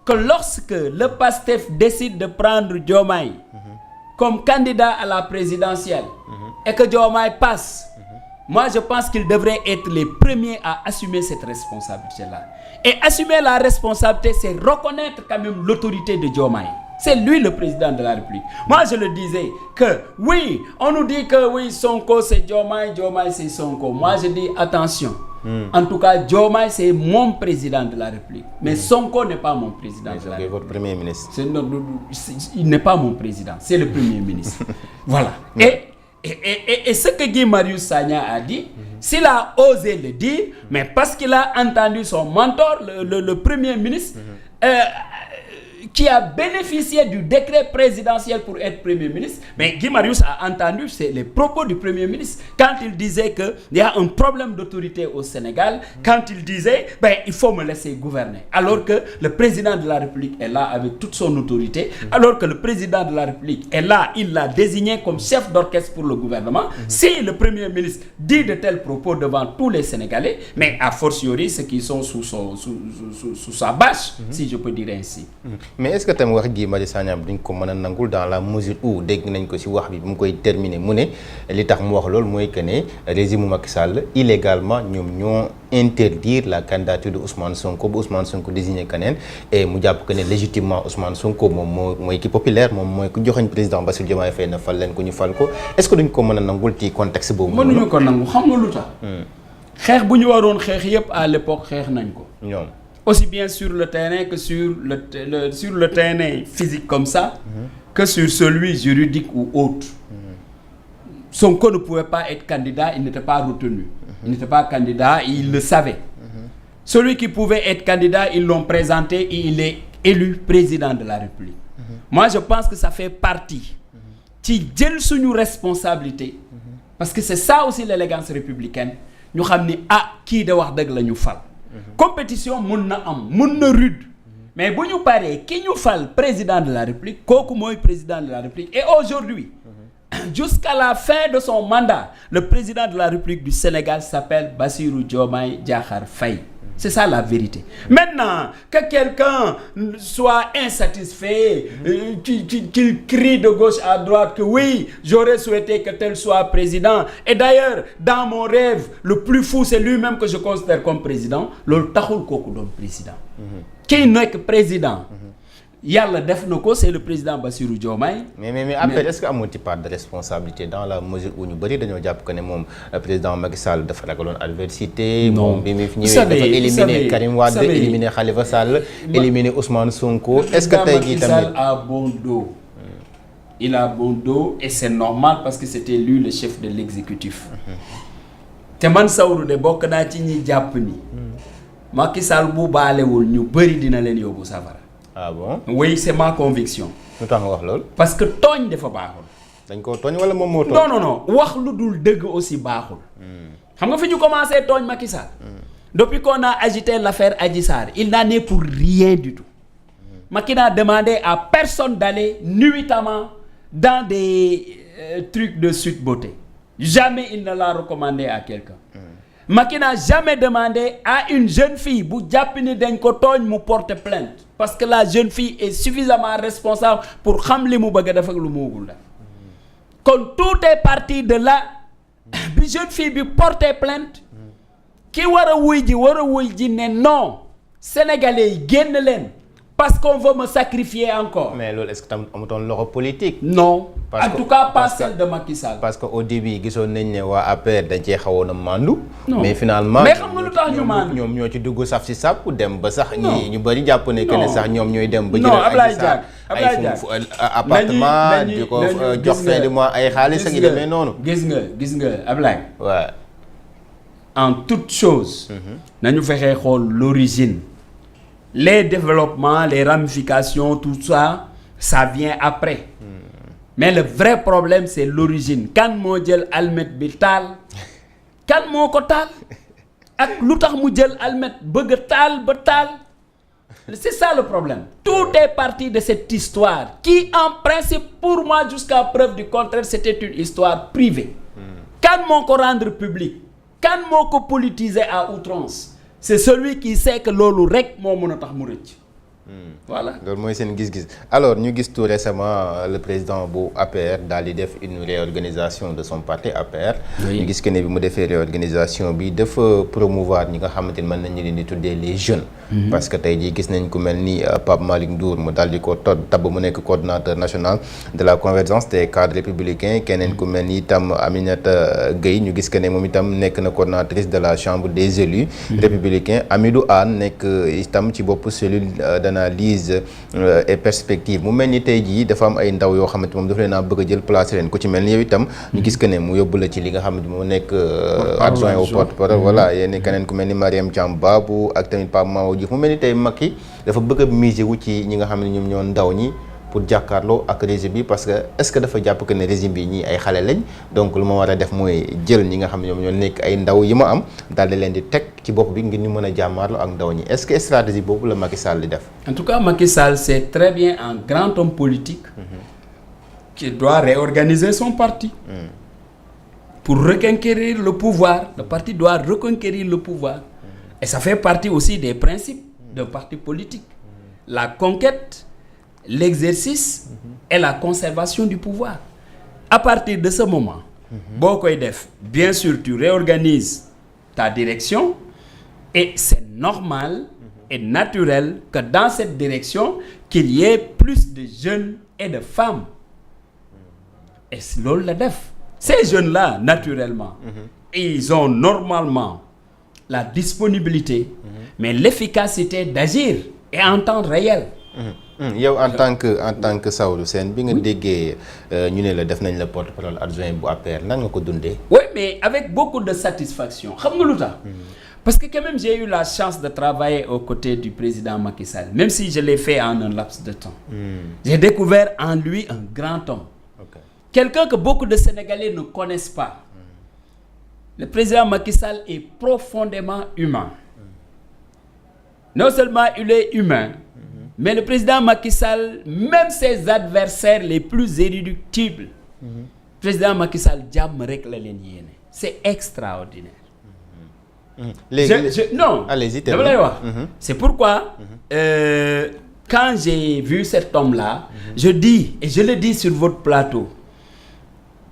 que lorsque le PASTEF décide de prendre Diomaye comme candidat à la présidentielle et que Diomaye passe, moi, je pense qu'ils devraient être les premiers à assumer cette responsabilité-là. Et assumer la responsabilité, c'est reconnaître quand même l'autorité de Diomaye. C'est lui le président de la République. Moi, je le disais que oui, on nous dit que oui, Sonko c'est Diomaye, Diomaye c'est Sonko. Moi, je dis attention. En tout cas, Diomaye c'est mon président de la République. Mais Sonko n'est pas mon président de la République. Votre premier ministre. Il n'est pas mon président, c'est le premier ministre. Voilà. Et ce que Guy Marius Sagna a dit, s'il a osé le dire, mais parce qu'il a entendu son mentor, le premier ministre, qui a bénéficié du décret présidentiel pour être Premier ministre, mais Guy Marius a entendu les propos du Premier ministre quand il disait qu'il y a un problème d'autorité au Sénégal, quand il disait il faut me laisser gouverner, alors que le président de la République est là avec toute son autorité, alors que le président de la République est là, il l'a désigné comme chef d'orchestre pour le gouvernement. Si le Premier ministre dit de tels propos devant tous les Sénégalais, mais a fortiori ceux qui sont sous sa bâche, si je peux dire ainsi. Mais est-ce que tam wax Guy Marius Sagna duñ ko mën a nangul dans la mesure où dégg nañ ko ci wax bi bu mu koy terminer mu ne li tax mu wax loolu mooy que ne régime Macky Sall illégalement ñoom ñoo interdire la candidature de Ousmane Sonko ba Ousmane Sonko désigné keneen et mu jàpp que ne légitimement Ousmane Sonko moom mooy ki populaire moom mooy ku joxoñ président Bassirou Diomaye Faye na fal leen ko ñu fal ko est-ce que duñ ko mën a nangul ci contexte boobu. mënuñu ko nangu xam nga lu tax. xeex bu ñu waroon xeex yépp à l'époque xeex nañ ko. ñoom. Aussi bien sur le terrain que sur le terrain physique comme ça, que sur celui juridique ou autre. Sonko ne pouvait pas être candidat, il n'était pas retenu. Il n'était pas candidat, il le savait. Celui qui pouvait être candidat, ils l'ont présenté et il est élu président de la République. Moi, je pense que ça fait partie ci jël suñu responsabilité, parce que c'est ça aussi l'élégance républicaine. ñu xam ni kii de wax dëgg la ñu fal. Compétition mun na am mun na rude mais bu ñu paree ki ñu fal président de la République kooku mooy président de la République et aujourd'hui jusqu'à la fin de son mandat le président de la République du Sénégal s'appelle Bassirou Diomaye Diakhar Faye. C'est ça la vérité. Maintenant, que quelqu'un soit insatisfait, qu'il crie de gauche à droite que oui, j'aurais souhaité que tel soit président. Et d'ailleurs, dans mon rêve, le plus fou, c'est lui-même que je considère comme président. Loolu taxul kooku doon président. Ki nekk président. Yàlla def na ko c'est le président Bassirou Diomaye. mais après est-ce que amul ci part de responsabilité dans la mesure où ñu bëri dañoo jàpp que ne moom président Macky Sall dafa ragaloon adversité. moom bi mu fi ñëwee dafa éliminer Karim Wade éliminer Khalifa Sall. éliminer Ousmane Sonko. est-ce que tey jii tamit Macky Sall a bon dos. Il a bon dos et c'est normal parce que c'était lui le chef de l'exécutif. te man Sawru de bokk naa ci ñi jàpp ni. Macky Sall bu baalewul ñu bëri dina leen yóbbu safara. Ah bon? Oui, c'est ma conviction. lu tax nga wax loolu. parce que tooñ dafa baaxul. dañ koo tooñ wala moom moo tooñ. non wax lu dul dëgg aussi baaxul. xam nga fi ñu commencé tooñ Macky Sall. Depuis qu'on a agité l'affaire Adji Sarr, il n'en est pour rien du tout. Macky n'a demandé à personne d'aller nuitamment dans des trucs de Sweet Beauté. Jamais il ne l'a recommandé à quelqu'un. Macky n'a jamais demandé à une jeune fille bu jàpp ni dañ ko tooñ mu porter plainte parce que la jeune fille est suffisamment responsable pour xam li mu bëgg a def ak lu mu bëggul def. Kon tout est parti de là bi jeune fille bi porté plainte ki war a wuy ji ne non sénégalais yi génn leen parce qu'on veut me sacrifier encore. mais loolu est-ce que tam amutoon loxo politique. non en tout cas pas celle de Macky Sall. parce que au début gisoon nañ ne waa APR dañ cee xawoon a mandu. mais finalement mais xam nga lu tax ñu mandu ñoom ñoo ci dugg saf si sàpp dem ba sax. ñi ñu bëri jàpp ne que ne sax ñoom ñooy dem. ba jël Ablaye Diack appartement di ko jox fin de mois ay xaalis ak yi demee noonu. gis nga Ablaye. waaw. en toute chose. nañu fexee xool l'origine. les développements les ramifications tout ça vient après. mais le vrai problème c'est l'origine kan moo jël almet bi taal kan moo ko taal ak lu tax mu jël almet bëgg a taal ba taal c'est ça le problème. tout est parti de cette histoire qui en principe pour moi jusqu'à preuve du contraire c'était une histoire privée. kan moo ko rendre public kan moo ko politiser à outrance c'est celui qui sait que loolu rek moo mën a tax mu rëcc. voilà loolu mooy seen gis-gis alors ñu gis tout récemment le président bu APR daal di def une réorganisation de son parti APR. ñu gis que ne bi mu defee réorganisation bi dafa promouvoir ñi nga xamante ni mën nañu leen di tuddee les jeunes. parce que tey jii gis nañ ku mel ni Pape Malick Ndour mu daal di ko tabb mu nekk coordonnateur national de la convergence des cadres républicains keneen ku mel ni itam Aminata Gueye ñu gis que ne moom itam nekk na coordonnatrice de la chambre des élus républicains. Amidou Anne nekk itam ci bopp cellule d'analyse et perspective mu mel ni tey jii dafa am ay ndaw yoo xamante moom dafa leen a bëgg a jël place leen ku ci mel ni yow itam ñu gis que ne mu yóbbu la ci li nga xamante moo nekk adjoint au porte-parole voilà yéen keneen ku mel ni Mariam Thiam Babou ak tamit Pape Mao Diouf mu mel ni tey Macky dafa bëgg a miser wu ci ñi nga xam ne ñoom ñoo ndaw ñi pour jàkkaarloo ak régime bi parce que est-ce que dafa jàpp que ne régime bi ñii ay xale lañ donc lu ma war a def mooy jël ñi nga xam ne ñoom ñoo nekk ay ndaw yi ma am daal di leen di teg ci bopp bi ngir ñu mën a jàmmaarloo ak ndaw ñi est-ce que stratégie boobu la Macky Sall di def. en tout cas Macky Sall c'est très bien un grand homme politique. qui doit réorganiser son parti. pour reconquérir le pouvoir le parti doit reconquérir le pouvoir. et ça fait partie aussi des principes d'un parti politique. la conquête. l'exercice et la conservation du pouvoir. À partir de ce moment, boo koy def bien sûr tu réorganises ta direction et c'est normal et naturel que dans cette direction qu'il y ait plus de jeunes et de femmes. Et loolu la def. Ces jeunes-là naturellement ils ont normalement la disponibilité mais l'efficacité d'agir et en temps réel. yow en tant que Saourou Sène bi nga déggee ñu ne la def nañ la porte-parole adjoint bu APR nan nga ko dundee. oui mais avec beaucoup de satisfaction xam nga lu tax. parce que quand même j'ai eu la chance de travailler aux côtés du président Macky Sall même si je l'ai fait en un laps de temps. J'ai découvert en lui un grand homme. Quelqu'un que beaucoup de Sénégalais ne connaissent pas. Le président Macky Sall est profondément humain. Non seulement il est humain. Mais le président Macky Sall, même ses adversaires les plus irréductibles, président Macky Sall jàmm rek la leen yéene. C'est extraordinaire. Non, allez-y, dama lay wax. C'est pourquoi quand j'ai vu cet homme-là, je dis et je le dis sur votre plateau.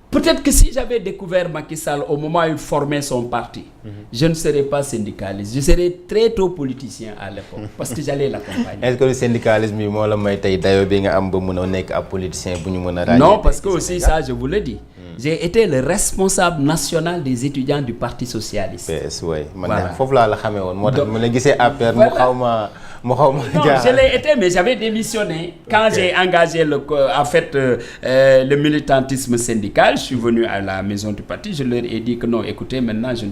Peut-être que si j'avais découvert Macky Sall au moment où il formait son parti, je ne serais pas syndicaliste. Je serais très tôt politicien à l'époque parce que j'allais l'accompagner. Est-ce que le syndicalisme bi moo la may tey dayoo bi nga am ba mën a nekk ab politicien bu ñu mën a ràññee? Non, parce que aussi ça je vous le dis. J'ai été le responsable national des étudiants du Parti socialiste. PS waay man foofu laa la xamee woon moo tax ma la gisee APR mu xaw ma non, je l'ai été, mais j'avais démissionné. Quand j'ai engagé le militantisme syndical, je suis venu à la maison du parti, je leur ai dit que non, écoutez, maintenant je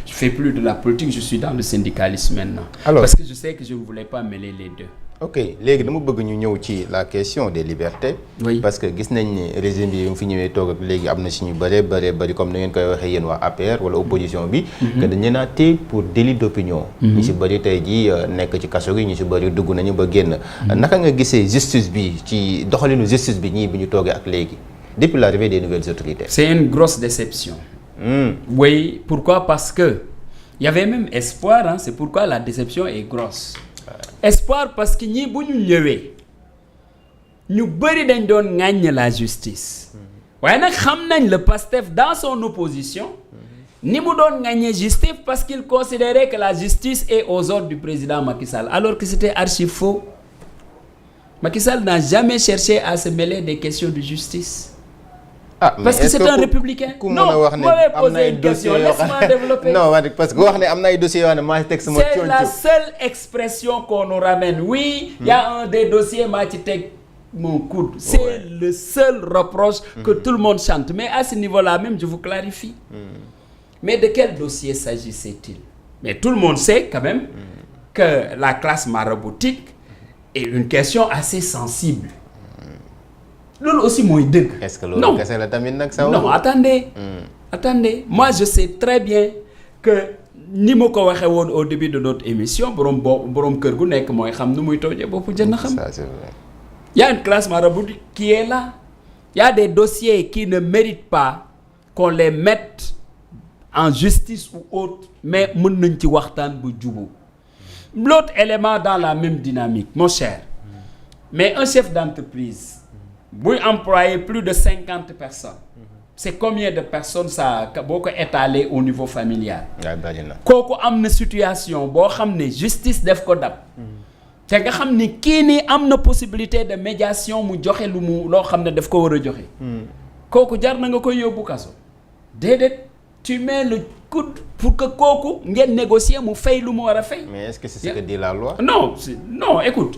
fais plus de la politique, je suis dans le syndicalisme maintenant. Alors, parce que je sais que je ne voulais pas mêler les deux. ok léegi dama bëgg ñu ñëw ci la question des libertés. Oui. Parce que gis nañ ni régime bi mu fi ñëwee toog ak léegi am na si ñu bari comme ni ngeen koy waxee yéen waa APR wala opposition bi. que dañ leen a téye pour délit d'opinion. ñu si bëri tey jii nekk ci kaso gi ñu si bëri dugg nañu ba génn. naka nga gisee justice bi ci doxalinu justice bi ñii bi ñu toogee ak léegi depuis l'arrivée des nouvelles autorités. C'est une grosse déception. Oui, pourquoi? Parce que il y avait même espoir, hein, c'est pourquoi la déception est grosse. Espoir parce que ñii bu ñu ñëwee ñu bëri dañ doon ŋàññ la justice waaye nag xam nañ le PASTEF dans son opposition ni mu doon ŋaññee justice parce qu'il considérait que la justice est aux ordres du président Macky Sall alors que c'était archi faux. Macky Sall n'a jamais cherché à se mêler des questions de justice. Parce que c'est un républicain. Non, vous m'avez posé une question, laisse-moi développer. Non, parce que wax ne am na ay dossiers yoo xam ne maa ci teg sama c'est la seule expression qu'on nous ramène. Oui, il y a un des dossiers maa ci teg mon coude. C'est le seul reproche que tout le monde chante. Mais à ce niveau-là même, je vous clarifie. Mais de quel dossier s'agissait-il? Mais tout le monde sait quand même que la classe maraboutique est une question assez sensible. Loolu aussi mooy dëgg. Est-ce que loolu kese la tamit nag sa non attendez moi je sais très bien que ni ma ko waxee woon au début de notre émission borom kër gu nekk mooy xam nu muy toojee bopp jën xam. Ça c'est vrai. Il y a une classe maraboutique qui est là. Il y a des dossiers qui ne méritent pas qu'on les mette en justice ou autre mais mën nañ ci waxtaan bu jubóo. L'autre élément dans la même dynamique mon cher mais un chef d'entreprise buy employer plus de 50 personnes c'est combien de personnes ça boo ko étaler au niveau familial kooku am na situation boo xam ne justice def ko dab te nga xam ne kii nii am na possibilité de médiation mu joxe lu mu loo xam ne daf ko war a joxe kooku jar na nga koy yóbbu kaso déedéet tu mets le coude pour que kooku ngeen négocier mu fay lu mu war a fay. Mais est-ce que c'est ce que dit la loi? Non, écoute,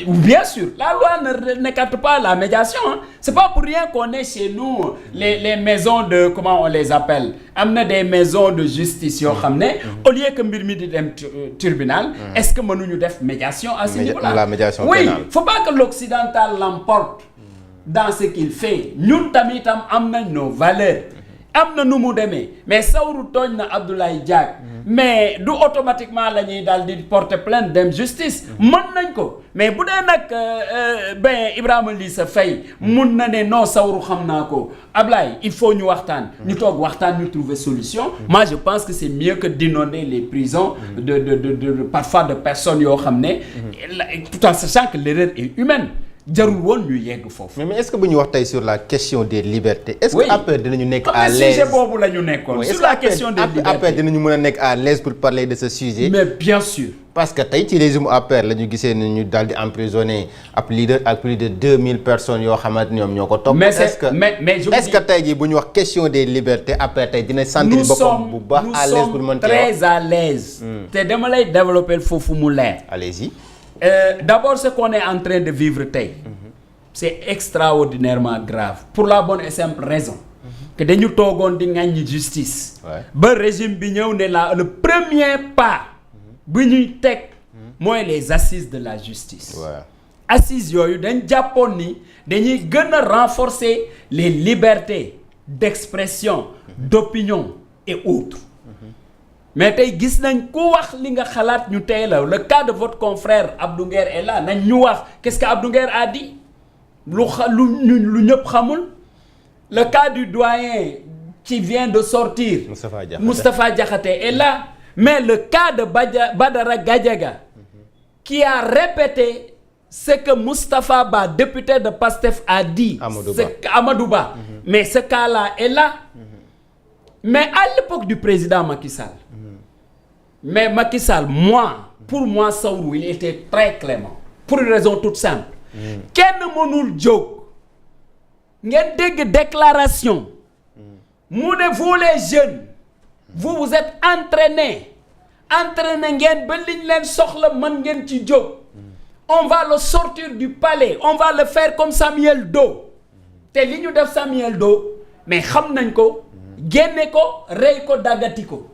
bien sûr, la loi n'écarte pas la médiation. Hein. C'est pas pour rien qu'on est chez nous les maisons de comment on les appelle. Am na des maisons de justice yoo xam ne au lieu que mbir mi di dem tribunal, est-ce que mënuñu def médiation à ce niveau-là? La médiation oui, pénale. Faut pas que l'occidental l'emporte dans ce qu'il fait. Ñun tamit am nañ nos valeurs. am na nu mu demee mais Sawru tooñ na Abdoulaye Diack mais du automatiquement la ñuy daal di porter plainte dem justice mën nañ ko mais bu dee nag ben Ibrahima Lissa Faye mun na ne non Sawru xam naa ko Ablaye il faut ñu waxtaan ñu toog waxtaan ñu trouver solution moi je pense que c'est mieux que d'inonder les prisons de parfois de personnes yoo xam ne tout en sachant que l'erreur est humaine jarul woon ñu yegg foofu. mais est-ce que bu ñu wax tey sur la question des libertés. est-ce que après dinañu nekk à l'aise sujet boobu la ñu nekkoon. sur la question des libertés après dinañu mën a nekk à l'aise pour parler de ce sujet. mais bien sûr. parce que tey ci régime APR la ñu gisee ne ñu daal di emprisonné ab leader ak plus de 2000 personnes yoo xamante ñoom ñoo ko topp. mais est-ce que tey jii bu ñu wax question des libertés APR tey dina sentir boppam bu baax à l'aise pour mën très à l'aise. te dama lay développer foofu mu leer. allez-y. D'abord ce qu'on est en train de vivre tey c'est extraordinairement grave pour la bonne et simple raison que dañu toogoon di ŋàññi justice ba régime bi ñëw ne le premier pas bu ñuy teg mooy les assises de la justice assises yooyu dañ jàppoon ni dañuy gën a renforcer les libertés d'expression d'opinion et autres mais tey gis nañ ku wax li nga xalaat ñu tey la le cas de votre confrère Abdou Nguer est là nañ ñu wax qu'est-ce que Abdou Nguer a dit lu ñëpp xamul le cas du doyen qui vient de sortir Moustapha Diakhaté est là mais le cas de Badara Gadiaga qui a répété ce que Moustapha Ba député de PASTEF a dit Amadou Ba mais ce cas-là est là mais à l'époque du président Macky Sall mais Macky Sall pour moi Sawru il était très clément pour une raison toute simple kenn mënul jóg ngeen dégg déclaration mu ne vous les jeunes vous êtes entraînés ngeen ba liñ leen soxla mën ngeen ci jóg on va le sortir du palais on va le faire comme Samuel Doe te li ñu def Samuel Doe mais xam nañ ko génne ko rey ko daggati ko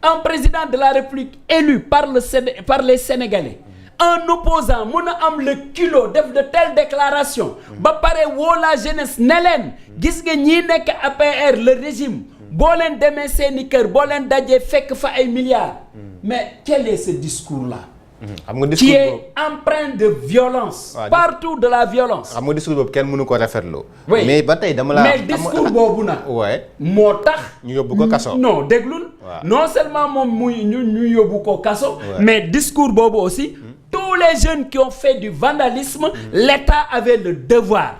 un président de la République élu par les Sénégalais un opposant mën a am le kilo def de telles déclarations ba pare woo la jeunesse ne leen gis nga ñii nekk APR le régime boo leen demee seeni kër boo leen dajee fekk fa ay milliards mais quel est ce discours-là qui est empreint de violence partout de la violence xam nga discours boobu kenn mënu ko rafetlu mais ba tey dama la mais discours boobu nag moo tax ñu yóbbu ko kaso non déglul non seulement moom muy ñu yóbbu ko kaso mais discours boobu aussi tous les jeunes qui ont fait du vandalisme l'État avait le devoir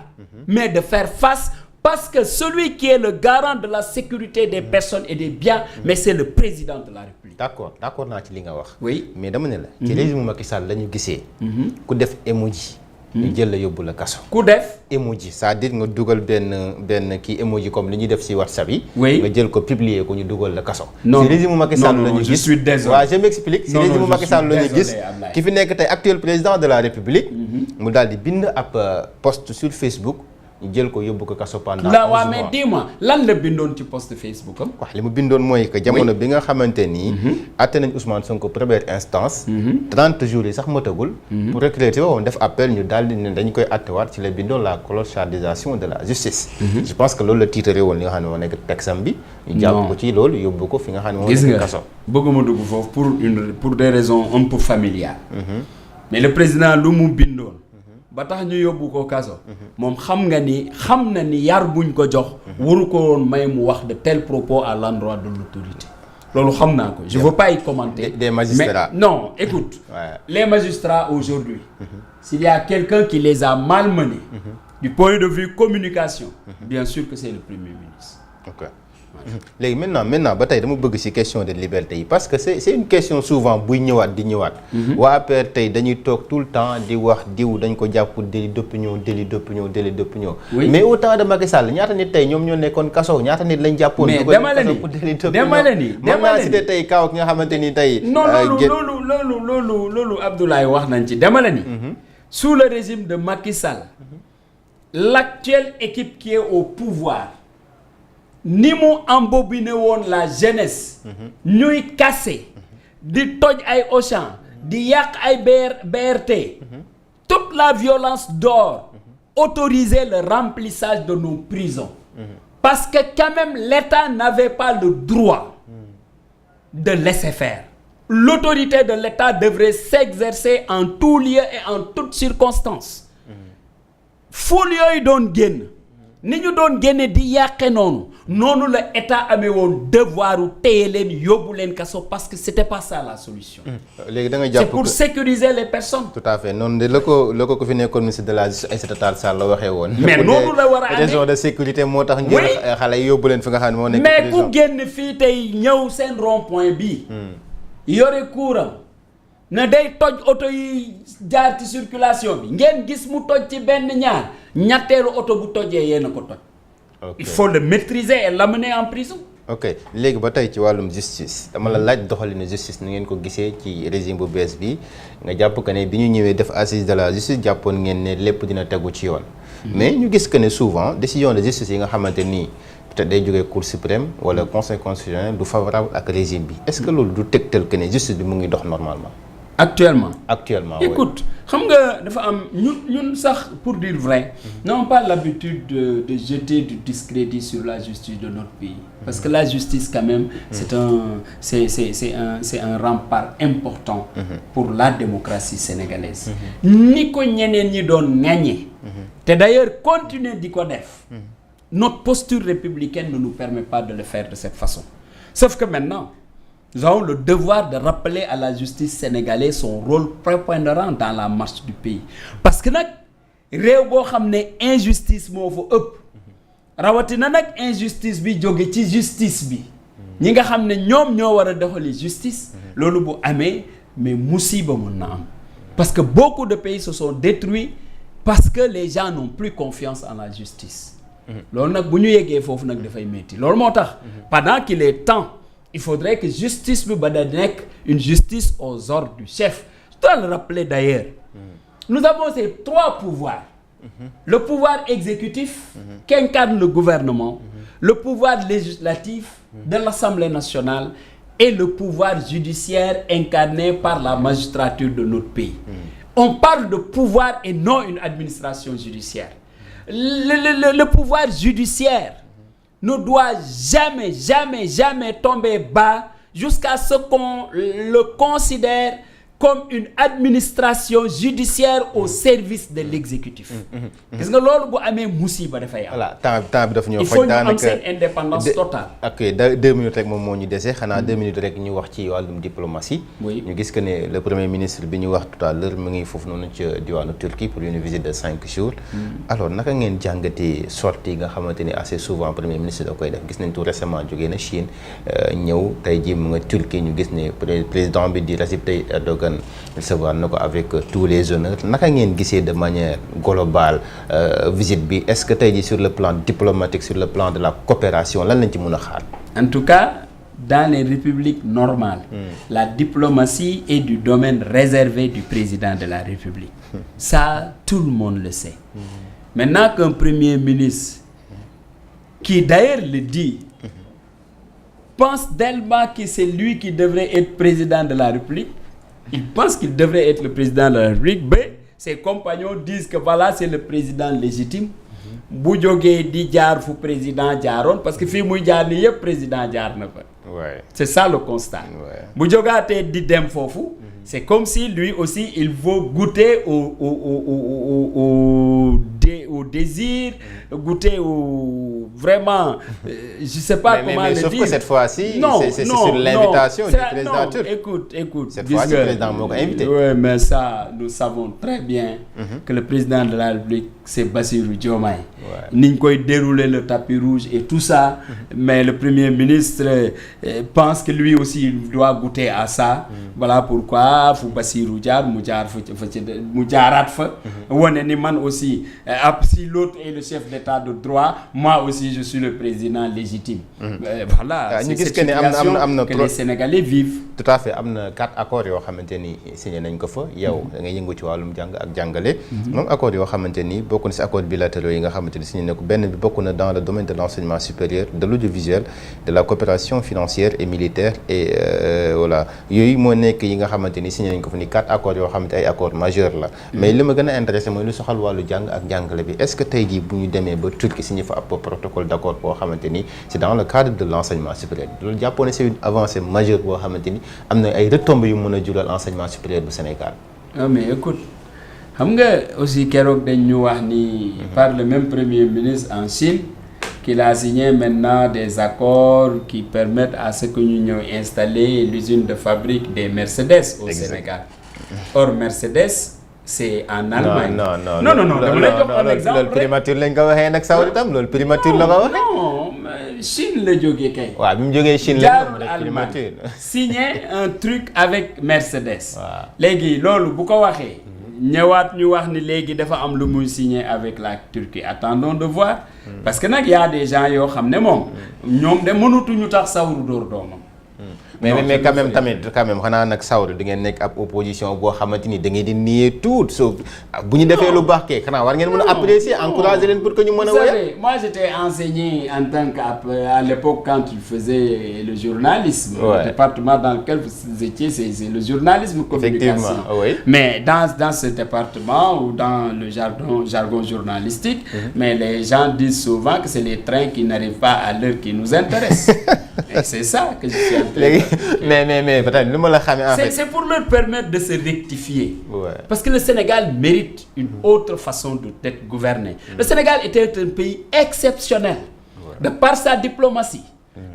mais de faire face parce que celui qui est le garant de la sécurité des personnes et des biens mais c'est le président de la République. d'accord naa ci li nga wax. oui mais dama ne la. ci régime Macky Sall la ñu gisee. ku def emoji. ñu jël la yóbbu la kaso. ku def emoji c'est-à-dire nga dugal benn kii emoji comme li ñuy def ci WhatsApp yi. oui nga jël ko publier ko ñu dugal la kaso. non ci régime Macky Sall la ñu gis je suis désolé. waaw je m'explique. ci régime Macky Sall la ñu gis ki fi nekk tey actuel président de la République. mu daal di bind ab post sur Facebook. ñu jël ko yóbbu ko kaso pendant 11 mois. waaw mais dis-moi lan la bindoon ci post Facebook am. wax li mu bindoon mooy que jamono bi nga xamante nii. àtte nañ Ousmane Sonko première instance. 30 jours yi sax matagul. pour recruter woon def appel ñu daal di ne dañ koy àttewaat ci la bindoon la clochardisation de la justice. je pense que loolu la tiitaree woon li nga xam ne moo nekk texam bi. ñu jàpp ko ci loolu yóbbu ko fi nga xam ne moo nekk kaso. bëgguma dugg foofu pour des raisons un peu familiales. mais le président lu mu bindoon. ba tax ñu yóbbu ko kaso. moom xam na ni yar buñ ko jox. waru ko woon may mu wax de tels propos à l'endroit de l'autorité. loolu xam naa ko je veux pas y commenter. des magistrats mais non écoute. les magistrats aujourd'hui s'il y a quelqu'un qui les a malmenés. du point de vue communication. bien sûr que c'est le premier ministre. ok léegi maintenant ba tey dama bëgg ci question de liberté yi parce que c'est une question souvent buy ñëwaat di ñëwaat. waa APR tey dañuy toog tout le temps di wax diw dañ ko jàpp délit d'opinion. oui mais au temps de Macky Sall ñaata nit tey ñoom ñoo nekkoon kaso ñaata nit lañ jàppoon. mais dama la ni mën naa citer tey kaw ki nga xamante ni tey. non loolu Abdoulaye wax nañ ci dama la ni. sous le régime de Macky Sall. l'actuelle équipe qui est au pouvoir. ni mu embobiné woon la jeunesse. ñuy casser. di toj ay Auchan. di yàq ay BRT. toute la violence dort. autoriser le remplissage de nos prisons. parce que quand même l'État n'avait pas le droit. de laisser faire. l'autorité de l'État devrait s'exercer en tout lieu et en toutes circonstances. foule yooyu doon génn. ni ñu doon génne di yàqe noonu la état amee woon devoiru téye leen yóbbu leen kaso parce que c'était pas ça la solution. léegi da nga jàpp c'est pour sécuriser les personnes. tout à fait noonu de la ko fi nekkoon ministre de la justice Aïssata Tall Sall la waxee woon. mais noonu la war a amee raison de sécurité moo tax. oui xale yi yóbbu leen fi nga xam ne moo nekk mais ku génn fii tey ñëw seen rond-point bii. yore courant na day toj oto yi jaar ci circulation bi ngeen gis mu toj ci benn ñaar ñetteelu oto bu tojee yéen a ko toj. il faut le maîtriser et l'amener en prison. ok léegi ba tey ci wàllum justice dama la laaj doxalinu justice ni ngeen ko gisee ci régime bu bees bi nga jàpp que ne bi ñu ñëwee def assise de la justice jàppoon ngeen ne lépp dina tegu ci yoon. mais ñu gis que ne souvent décision de justice yi nga xamante nii peut-être day jógee cour suprême wala conseil constitutionnel du favorable ak régime bi est-ce que loolu du tegtal que ne justice bi mu ngi dox normalement. actuellement écoute xam nga dafa am ñun sax pour dire vrai n'avons pas l'habitude de jeter du discrédit sur la justice de notre pays parce que la justice quand même c'est un rempart important pour la démocratie sénégalaise ni ko ñeneen ñi doon ŋaññe te d'ailleurs continuer di ko def notre posture républicaine ne nous permet pas de le faire de cette façon sauf que maintenant nous avons le devoir de rappeler à la justice sénégalaise son rôle prépondérant dans la marche du pays parce que nag réew boo xam ne injustice moo fa ëpp rawatina nag injustice bi jóge ci justice bi ñi nga xam ne ñoom ñoo war a doxali justice loolu bu amee mais musiba mën na am parce que beaucoup de pays se sont détruits parce que les gens n'ont plus confiance en la justice loolu nag bu ñu yeggee foofu nag dafay métti loolu moo tax pendant qu'il est temps il faudrait que justice bi ba da nekk une justice aux ordres du chef je dois le rappeler d'ailleurs nous avons ces trois pouvoirs le pouvoir exécutif qu'incarne le gouvernement le pouvoir législatif de l'Assemblée nationale et le pouvoir judiciaire incarné par la magistrature de notre pays on parle de pouvoir et non une administration judiciaire le pouvoir judiciaire ne doit jamais tomber bas jusqu'à ce qu'on le considère comme une administration judiciaire au service de l'exécutif. gis nga loolu bu amee musiba dafay am. voilà temps bi dafa ñëw il faut ñu am seen indépendance totale. ok 2 minutes rek moom moo ñu dese xanaa 2 minutes rek ñu wax ci wàllum diplomatie. oui ñu gis que ne le premier ministre bi ñu wax tout à l'heure mu ngi foofu noonu ci diwaanu Turquie pour une visite de 5 jours. alors naka ngeen jàngatee sortie yi nga xamante ni assez souvent premier ministre da koy def gis nañ tout récemment jógee na Chine ñëw tey jii mu nga Turquie ñu gis ne président bi di Recep Tayyip Erdogan recevoir na ko avec tous les honneurs naka ngeen gisee de manière globale visite bi est-ce que tey jii sur le plan diplomatique sur le plan de la coopération lan lañ ci mën a xaar. en tout cas dans les républiques normales. La diplomatie est du domaine réservé du président de la République. Ça tout le monde le sait. Maintenant qu'un premier ministre qui d'ailleurs le dit pense tellement que c'est lui qui devrait être président de la République. Il pense qu'il devrait être le président de la République, mais ses compagnons disent que voilà, c'est le président légitime. bu jógee di jaar fu président jaaroon parce que fii muy jaar ni yëpp président jaar na fa. C'est ça le constat. bu jógaatee di dem foofu. C'est comme si lui aussi il veut goûter au désir, goûter au vraiment je sais pas comment le dire. Sauf que cette fois-ci c'est sur l'invitation du président turc. Écoute cette fois-ci le président moo ko invité. Oui, mais ça nous savons très bien que le président de la République c'est Bassirou Diomaye. Ni ñu koy dérouler le tapis rouge et tout ça, mais le premier ministre pense que lui aussi il doit goûter à ça. Voilà pourquoi fu Bassirou jaar mu jaar fa mu jaaraat fa. wane ni man aussi si l'autre est le chef d'état de droit, moi aussi je suis le président légitime. Voilà, c'est cette situation que les Sénégalais vivent. Tout à fait, am na 4 accords yoo xamante ni signé nañ ko fa yow da ngay yëngu ci wàllum jàng ak jàngale. moom accords yoo xamante ni bokk na ci accords bilatéraux yi nga xamante ni signé na ko benn bi bokk na dans le domaine de l'enseignement supérieur, de l'audiovisuel, de la coopération financière et militaire et voilà yooyu moo nekk yi nga xamante ni signé nañ ko fa ni 4 accords yoo xamante ay accords majeurs la. mais li ma gën a intéressé mooy lu soxal wàllu jàng ak jàngale bi est-ce que tey jii bu ñu demee ba Turquie signé fa ab protocole d'accord boo xamante ni c'est dans le cadre de l'enseignement supérieur loolu jàppoo ne c'est une avancée majeure boo xamante ni am na ay retombées yu mën a jural enseignement supérieur bu Sénégal. ah mais écoute xam nga aussi keroog dañ ñu wax ni par le même premier ministre en Chine qu'il a signé maintenant des accords qui permettent à ce que ñu ñëw installer l'usine de fabrique des Mercedes au Sénégal. Or Mercedes c'est en Allemagne. Non dama lay jox un exemple loolu primature lañ ko waxee nag Saoudi tam loolu primature la ko waxee. non Chine la jógee kay. waaw bi mu jógee Chine la mu def primature. signer un truc avec Mercedes. léegi loolu bu ko waxee. ñëwaat ñu wax ni léegi dafa am lu muy signer avec la Turquie attendons de voir. parce que nag y a des gens yoo xam ne moom. ñoom de mënatuñu tax sawru dóor doomam. mais quand même xanaa nag Saoudi di ngeen nekk ab opposition boo xamante ni da ngeen di nier tout sauf bu ñu defee lu baax kee xanaa war ngeen mën a apprécier encourager leen pour que ñu mën a wéyal. moi j'étais enseigné en tant qu'à l'époque quand tu faisais le journalisme. Le département dans lequel vous étiez c'est le journalisme communication. Effectivement, oui. Mais dans ce département ou dans le jargon journalistique. Mais les gens disent souvent que c'est les trains qui n'arrivent pas à l'heure qui nous intéressent. Et c'est ça que je suis en train mais peut-être lu ma la xamee en fait. C'est pour leur permettre de se rectifier. Parce que le Sénégal mérite une autre façon d'être gouverné. Le Sénégal était un pays exceptionnel de par sa diplomatie,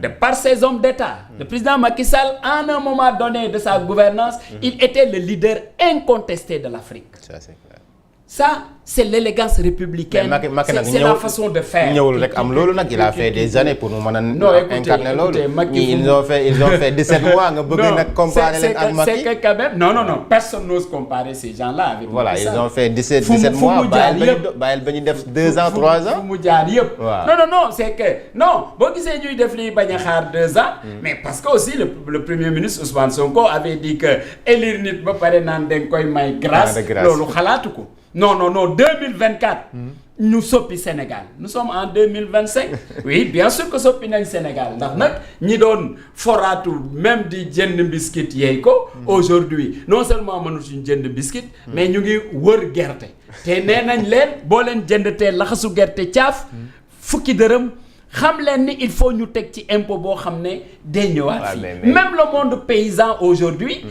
de par ses hommes d'État. Le président Macky Sall, à un moment donné de sa gouvernance, il était le leader incontesté de l'Afrique. Ça c'est clair. Ça c'est l'élégance républicaine. C'est la façon de faire. ñëwul rek am loolu nag il a fait des années pour mu mën a incarner loolu. ils ont fait 17 mois nga bëgg nag comparer leen ak Macky. C'est que quand même non personne n'ose comparer ces gens-là avec Macky. Voilà, ils ont fait 17 mois bàyyil ba ñu def 2 ans 3 ans. fu mu jaar yëpp. Non c'est que non boo gisee ñuy def lii bañ a xaar 2 ans. mais parce que aussi le premier ministre Ousmane Sonko avait dit que élire nit ba pare naan dañ koy may grâce. loolu xalaatu ko. Non 2024 ñu soppi Sénégal nous sommes en 2025 oui bien sûr que soppi nañ Sénégal ndax nag ñi doon foraatu même di jënd biscuit yeey ko aujourd'hui non seulement mënutuñ jënd biscuit mais ñu ngi wër gerte te nee nañ leen boo leen jëndatee laxasu gerte caaf fukki dërëm xam leen ni il faut ñu teg ci impôt boo xam ne day ñëwaat fii même le monde paysan aujourd'hui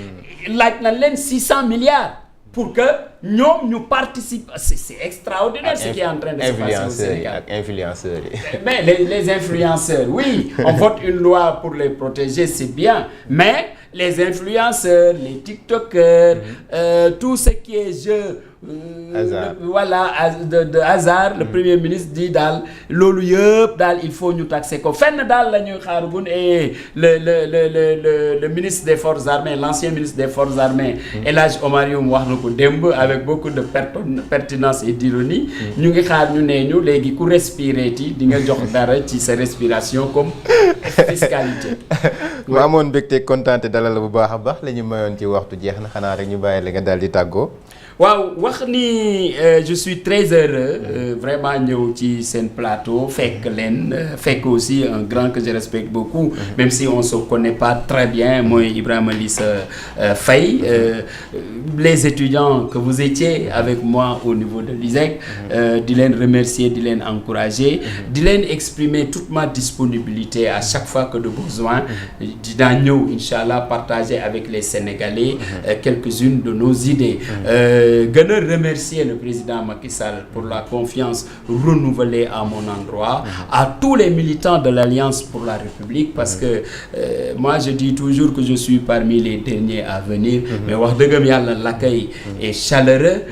laaj na leen 600 milliards pour que ñoom ñu participent. C'est extraordinaire ce qui est en train de se passer au Sénégal. Influenceurs yi. Mais les influenceurs, oui, on vote une loi pour les protéger, c'est bien, mais les influenceurs, les TikTokers, tout ce qui est jeu, voilà, de hasard, le Premier ministre dit daal loolu yëpp daal il faut ñu taxer ko fenn daal la ñuy xaaragum et le ministre des forces armées, l'ancien ministre des forces armées, El Hadj Omar Youm wax na ko démb avec beaucoup de pertinence et d'ironie. ñu ngi xaar ñu ne ñu léegi ku respirer ti di nga jox dara ci sa respiration comme fiscalité. ma amoon mbégte kontaan dalal la bu baax a baax la ñu mayoon ci waxtu jeex na xanaa rek ñu bàyyi la nga daal di tàggoo. waaw wax ni je suis très heureux vraiment ñëw ci seen plateau fekk leen fekk aussi un grand que je respecte beaucoup même si on se connaît pas très bien mooy Ibrahima Lissa Faye les étudiants que vous étiez avec moi au niveau de l'ISEC di leen remercier di leen encourager di leen exprimer toute ma disponibilité à chaque fois que de besoin dinaa ñëw inchallah partager avec les Sénégalais quelques-unes de nos idées gën a remercier le président Macky Sall pour la confiance renouvelée à mon endroit, à tous les militants de l'Alliance pour la République, parce que moi je dis toujours que je suis parmi les derniers à venir, mais wax dëggam yàlla l'accueil est chaleureux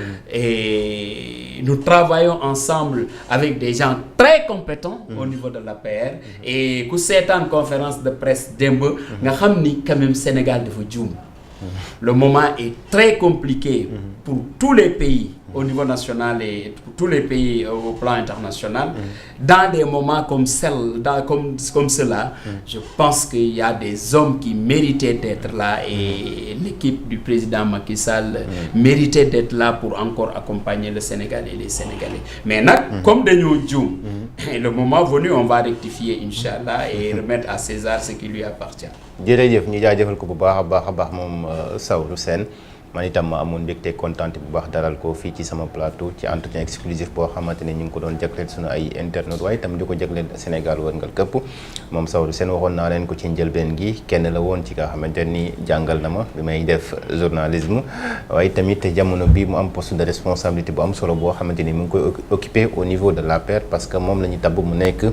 et nous travaillons ensemble avec des gens très compétents au niveau de l'APR et ku seetaan conférence de presse démb nga xam ni quand même Sénégal dafa juum. Le moment est très compliqué pour tous les pays au niveau national et pour tous les pays au plan international. Dans des moments comme cela, je pense qu'il y a des hommes qui méritaient d'être là et l'équipe du président Macky Sall méritait d'être là pour encore accompagner le Sénégal et les Sénégalais. Mais comme dañoo juum, le moment venu, on va rectifier, Inch'Allah, et remettre à César ce qui lui appartient. jërëjëf ñu jaajëfal ko bu baax a baax moom Saourou Sène man itam ma amoon mbégte kontaan bu baax dalal ko fii ci sama plateau ci entretien exclusif boo xamante ne ñu ngi ko doon jagleel sunu ay internautes waaye itam di ko jagleel Sénégal wërngal këpp moom Saourou Sène waxoon naa leen ko ci njëlbeen gi kenn la woon ci nga xamante ni jàngal na ma bi may def journalisme waaye tamit jamono bi mu am poste de responsabilité bu am solo boo xamante ni mu ngi koy occupé au niveau de l'APR parce que moom la ñu tabb mu nekk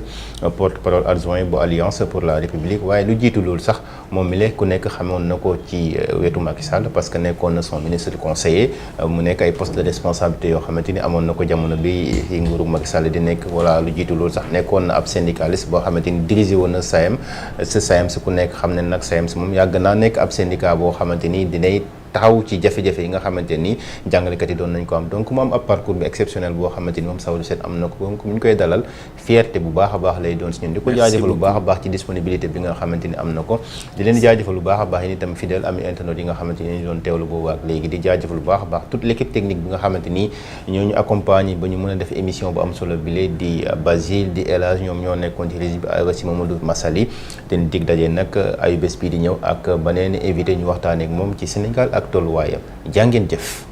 porte-parole adjoint bu Alliance pour la République waaye lu jiitu loolu sax moom mi ku nekk xamoon na ko ci wetu Macky Sall parce que nekkoon na son ministre conseiller mu nekk ay poste de responsabilité yoo xamante ni amoon na ko jamono bi nguuru Macky Sall di nekk voilà lu jiitu loolu sax nekkoon na ab syndicaliste boo xamante ni dirigé woon na SAEMS ku nekk xam ne nag SAEMS moom yàgg naa nekk ab syndicat boo xamante ni dinay taxaw ci jafe-jafe yi nga xamante ni jàngalekat yi doon nañ ko am donc mu am ab parcours bi exceptionnel boo xamante ni moom Saourou Sène am na ko donc mu ñu koy dalal fierté bu baax a baax lay doon si ñun di ko jaajëfal bu baax a baax ci disponibilité bi nga xamante ni am na ko di leen jaajëfal bu baax a baax yi itam fidèle ami internet yi nga xamante ni ñu doon teewlu boobu ak léegi di jaajëfal bu baax a baax toute l'équipe technique bi nga xamante ni ñooñu accompagné ba ñu mën a def émission bu am solo bi lee di Basile di El Hadj ñoom ñoo nekkoon ci régie bi ak si Mamadou Massali te dig daje nag ayu bés bii di ñëw ak beneen invité ñu waxtaanee ak moom ci Sénégal ak tolluwaayam jàngeen jëf